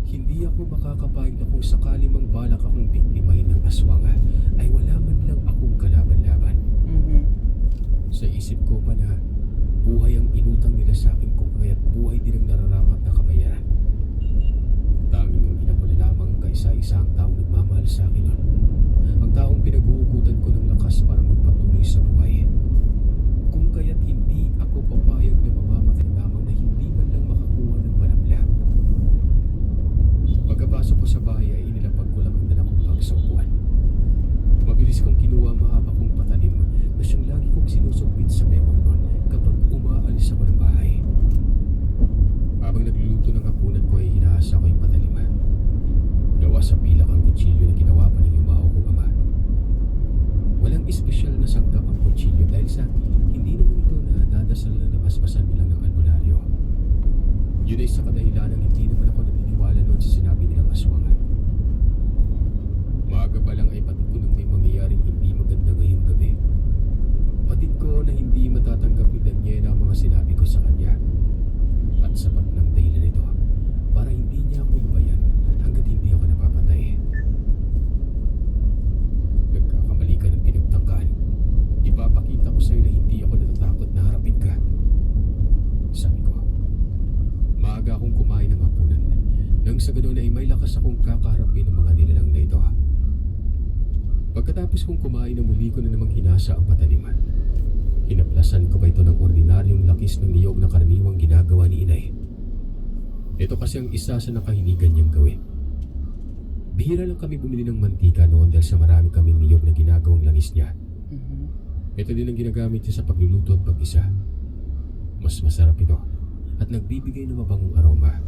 Hindi ako makakapayag na kung sakali mang balak akong biktimahin ng aswang ay wala man lang akong kalaban-laban. Sa isip ko pa na buhay ang inutang nila sa akin kung kaya't buhay din ang nararapat na kabayaran. Tanging ang ina ko na lamang ang kaisa-isa ang taong nagmamahal sa akin nun. Ang taong pinag-uugutan ko ng lakas para magpatuloy sa buhay. Kung kaya't hindi ako papayag na mamamatay lamang na hindi man lang makakuha ng panabla. Pagkapasok ko sa bahay ay inilapag ko lang ang dala kong bag sa upuan. Mabilis kong kinuha mahaba kong patalim na siyang lagi kong sinusumpit sa bewang nun kapag umaalis ako ng bahay. Habang nagluluto ng hapunan ko ay hinahasa ko yung patalim. Gawa sa pilak ang kutsilyo na ginawa pa ng yumaw kong ama. Walang espesyal na sangkap ang kutsilyo dahil sa hindi naman ito na dadasal na nabasbasan nilang ng albularyo. Yun ay sa kadahilan ng hindi naman ako naniniwala noon sa sinabi nilang aswangan. Maaga pa lang ay patid ko nung may mangyayaring hindi maganda ngayong gabi. Patid ko na hindi matatanggap ni Daniela ang mga sinabi ko sa kanya. At sapat ng dahilan nito para hindi niya ako ibayan hanggat hindi ako napapatay. Nagkakamali ka ng pinagtangkaan. Ipapakita ko sa'yo na hindi ako natatakot na harapin ka. Sabi ko, maaga akong kumain ng hapunan. Nang sa ganoon ay may lakas akong kakaharapin ng mga nilalang na ito. Pagkatapos kong kumain na muli ko na namang hinasa ang pataliman. Hinaplasan ko pa ito ng ordinaryong lakis ng niyog na karaniwang ginagawa ni Inay. Ito kasi ang isa sa nakahiligan niyang gawin. Bihira lang kami bumili ng mantika noon dahil sa marami kaming niyog na ginagawang langis niya. Ito din ang ginagamit niya sa pagluluto at pag-isa. Mas masarap ito at nagbibigay ng mabangong aroma.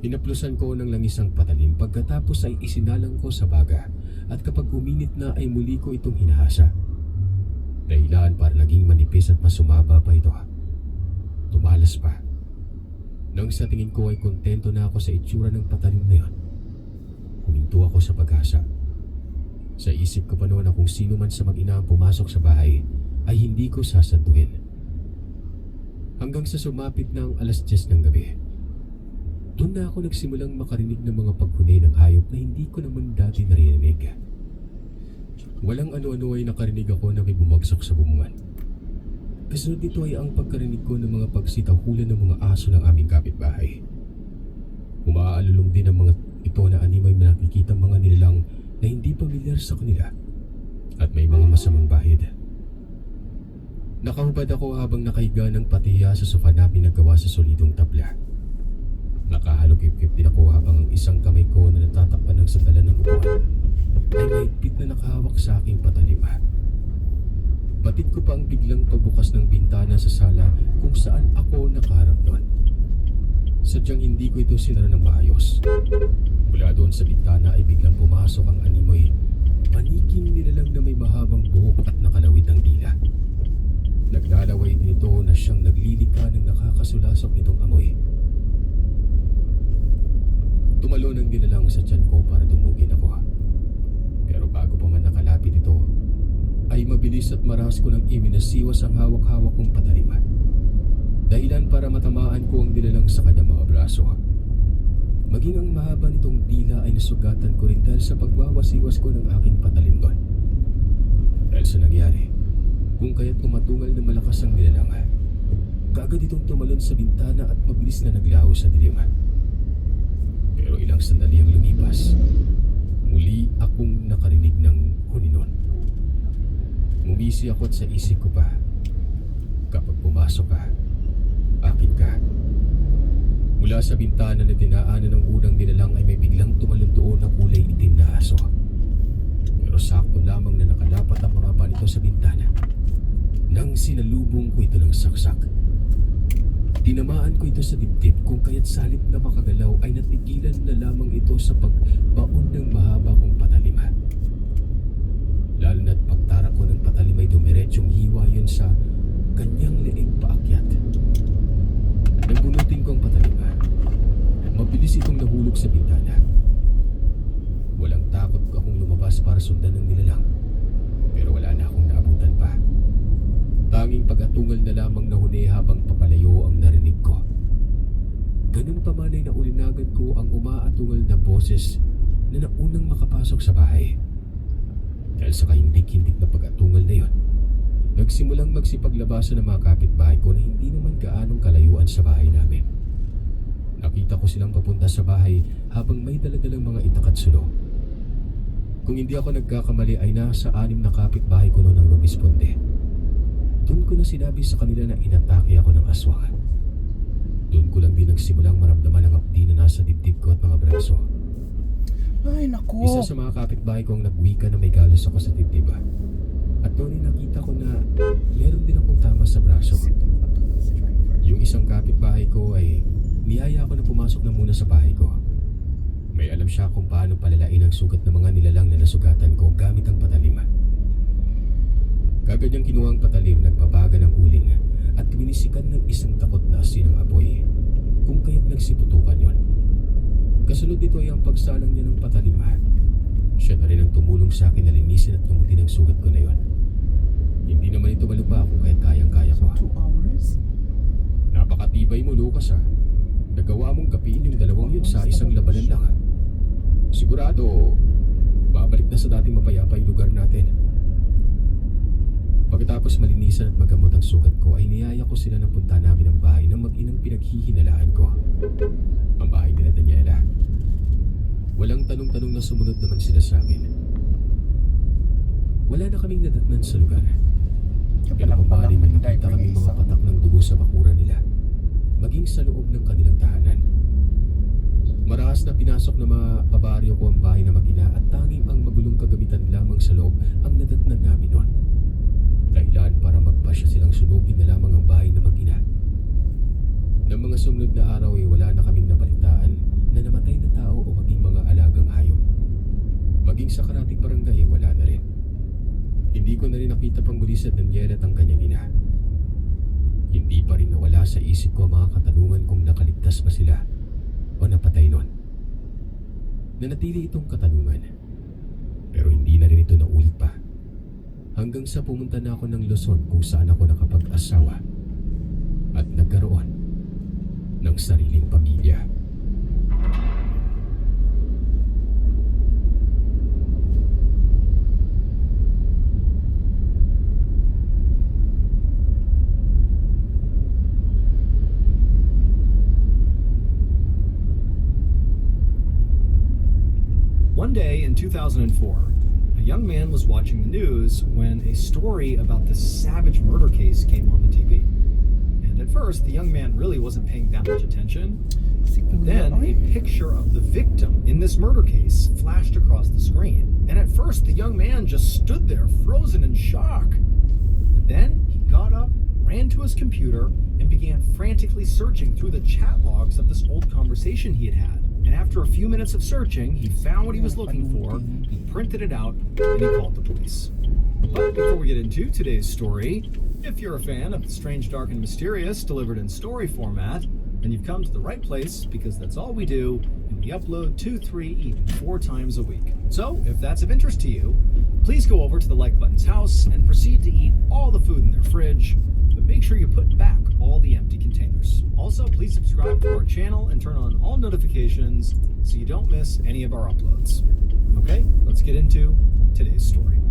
Pinaplusan ko ng langis ang patalim pagkatapos ay isinalang ko sa baga at kapag uminit na ay muli ko itong hinahasa. Dahilan para naging manipis at masumaba pa ito. Tumalas pa. Nang sa tingin ko ay kontento na ako sa itsura ng patalim na yon, huminto ako sa pag-asa. Sa isip ko pa noon na kung sino man sa mag-ina ang pumasok sa bahay ay hindi ko sasantuhin. Hanggang sa sumapit na ang alas 10 ng gabi, doon na ako nagsimulang makarinig ng mga paghuni ng hayop na hindi ko naman dati naririnig. Walang ano-ano ay nakarinig ako na may bumagsak sa bumungan. Kasunod nito ay ang pagkarinig ko ng mga pagsitahulan ng mga aso ng aming kapitbahay. Umaalulong din ang mga ito na animoy na nakikita mga nilalang na hindi pamilyar sa kanila at may mga masamang bahid. Nakahubad ako habang nakahiga ng patiya sa sofa namin na gawa sa solidong tabla. Nakahalukip-kip din ako habang ang isang kamay ko na natatakpan ng sandalan ng upuan ay mahigpit na nakahawak sa aking patalima. Batid ko pa ang biglang pagbukas ng bintana sa sala kung saan ako nakaharap doon. Sadyang hindi ko ito sinara ng maayos. Mula doon sa bintana ay biglang pumasok ang animoy, paniking nilalang na may mahabang buhok at nakalawid ng dila. Naglalaway din ito na siyang naglilika ng nakakasulasok nitong amoy. Tumalo ng dinalang sa tiyan ko para dumugin ako. Pero bago pa man nakalapit ito, ay mabilis at maras ko nang iminasiwas ang hawak-hawak kong patalima. Dahilan para matamaan ko ang dinalang sa kanyang mga braso. Maging ang mahaba nitong dila ay nasugatan ko rin dahil sa pagwawasiwas ko ng aking patalim doon. Dahil sa nangyari, kung kaya't umatungal na malakas ang nilalang, kaagad itong tumalon sa bintana at mabilis na naglaho sa dilim. Pero ilang sandali ang lumipas, muli akong nakarinig ng huninon. Ngumisi ako at sa isip ko pa, kapag pumasok ka, akit ka. Mula sa bintana na dinaanan ng unang nilalang ay may biglang tumalon doon na kulay itim na aso. Pero sakto lamang na nakalapat ang mga pa nito sa bintana nang sinalubong ko ito ng saksak. Tinamaan ko ito sa dibdib kung kaya't salip na makagalaw ay natigilan na lamang ito sa pagbaon ng mahaba kong patalima. Lalo na't pagtara ko ng patalima ay dumiretsyong hiwa yun sa kanyang leeg paakyat. Nang bunutin ko ang patalima, mabilis itong nahulog sa bintana. Walang takot ko akong lumabas para sundan ng nilalang, pero wala na akong naabutan pa. Tanging pag-atungal na lamang na huni habang papalayo ang narinig ko. Ganun pa man ay naulinagan ko ang umaatungal na boses na naunang makapasok sa bahay. Dahil sa kahindik-hindik na pag-atungal na yon, nagsimulang magsipaglabasan ng mga kapitbahay ko na hindi naman gaanong kalayuan sa bahay namin. Nakita ko silang papunta sa bahay habang may daladalang mga itak at sulo. Kung hindi ako nagkakamali ay nasa 6 na kapitbahay ko noon ang rumisponde. Doon ko na sinabi sa kanila na inatake ako ng aswang. Doon ko lang din nagsimulang maramdaman ang hapdi na nasa dibdib ko at mga braso. Ay, naku. Isa sa mga kapitbahay ko ang nagwika na may galos ako sa dibdib. At doon ay nakita ko na meron din akong tama sa braso. Yung isang kapitbahay ko ay niyaya ako na pumasok na muna sa bahay ko. May alam siya kung paano palalain ang sugat ng mga nilalang na nasugatan ko gamit ang patalima. Kagad niyang kinuha ang patalim, nagpabaga ng uling at binisikan ng isang takot na asin ng apoy kung kaya't nagsiputukan yon. Kasunod nito ay ang pagsalang niya ng patalima. Siya na rin ang tumulong sa akin na linisin at gamutin ang sugat ko na yon. Hindi naman ito malupa kung kaya't kayang-kaya ko. 2 hours? Napakatibay mo, Lucas, ha. Nagawa mong gapiin yung dalawang yun sa isang labanan lang, ha. Sigurado, babalik na sa dating mapayapa yung lugar natin. Pagkatapos malinisan at magamot ang sugat ko, ay niyaya ko sila na punta namin ang bahay ng mag-inang pinaghihinalaan ko. Ang bahay nila Daniela. Walang tanong-tanong na sumunod naman sila sa amin. Wala na kaming nadatnan sa lugar. Kaya kung maaari may nakita kaming mga patak ng dugo sa bakuran nila, maging sa loob ng kanilang tahanan. Marahas na pinasok ng mga kabaryo ko ang bahay na mag-ina at tanging ang magulong kagamitan lamang sa loob ang nadatnan namin noon. Dahilan para magpasya silang sunugin na lamang ang bahay na mag-ina. Ng mga sumunod na araw ay wala na kaming nabalitaan na sa karating barangay ay wala na rin. Hindi ko na rin nakita pang muli sa Daniel at ang kanyang ina. Hindi pa rin nawala sa isip ko ang mga katanungan kung nakaligtas ba sila o napatay nun. Nanatili itong katanungan, pero hindi na rin ito naulit pa. Hanggang sa pumunta na ako ng Luzon kung saan ako nakapag-asawa at nagkaroon ng sariling pamilya. One day in 2004, a young man was watching the news when a story about this savage murder case came on the TV. And at first, the young man really wasn't paying that much attention. But then a picture of the victim in this murder case flashed across the screen. And at first, the young man just stood there frozen in shock. But then he got up, ran to his computer, and began frantically searching through the chat logs of this old conversation he had had. And after a few minutes of searching, he found what he was looking for, he printed it out, and he called the police. But before we get into today's story, if you're a fan of the Strange, Dark, and Mysterious delivered in story format, then you've come to the right place because that's all we do, and we upload 2, 3, even 4 times a week. So, if that's of interest to you, please go over to the Like Button's house and proceed to eat all the food in their fridge, but make sure you put back all the empty containers. Also, please subscribe to our channel and turn on all notifications so you don't miss any of our uploads. Okay, let's get into today's story.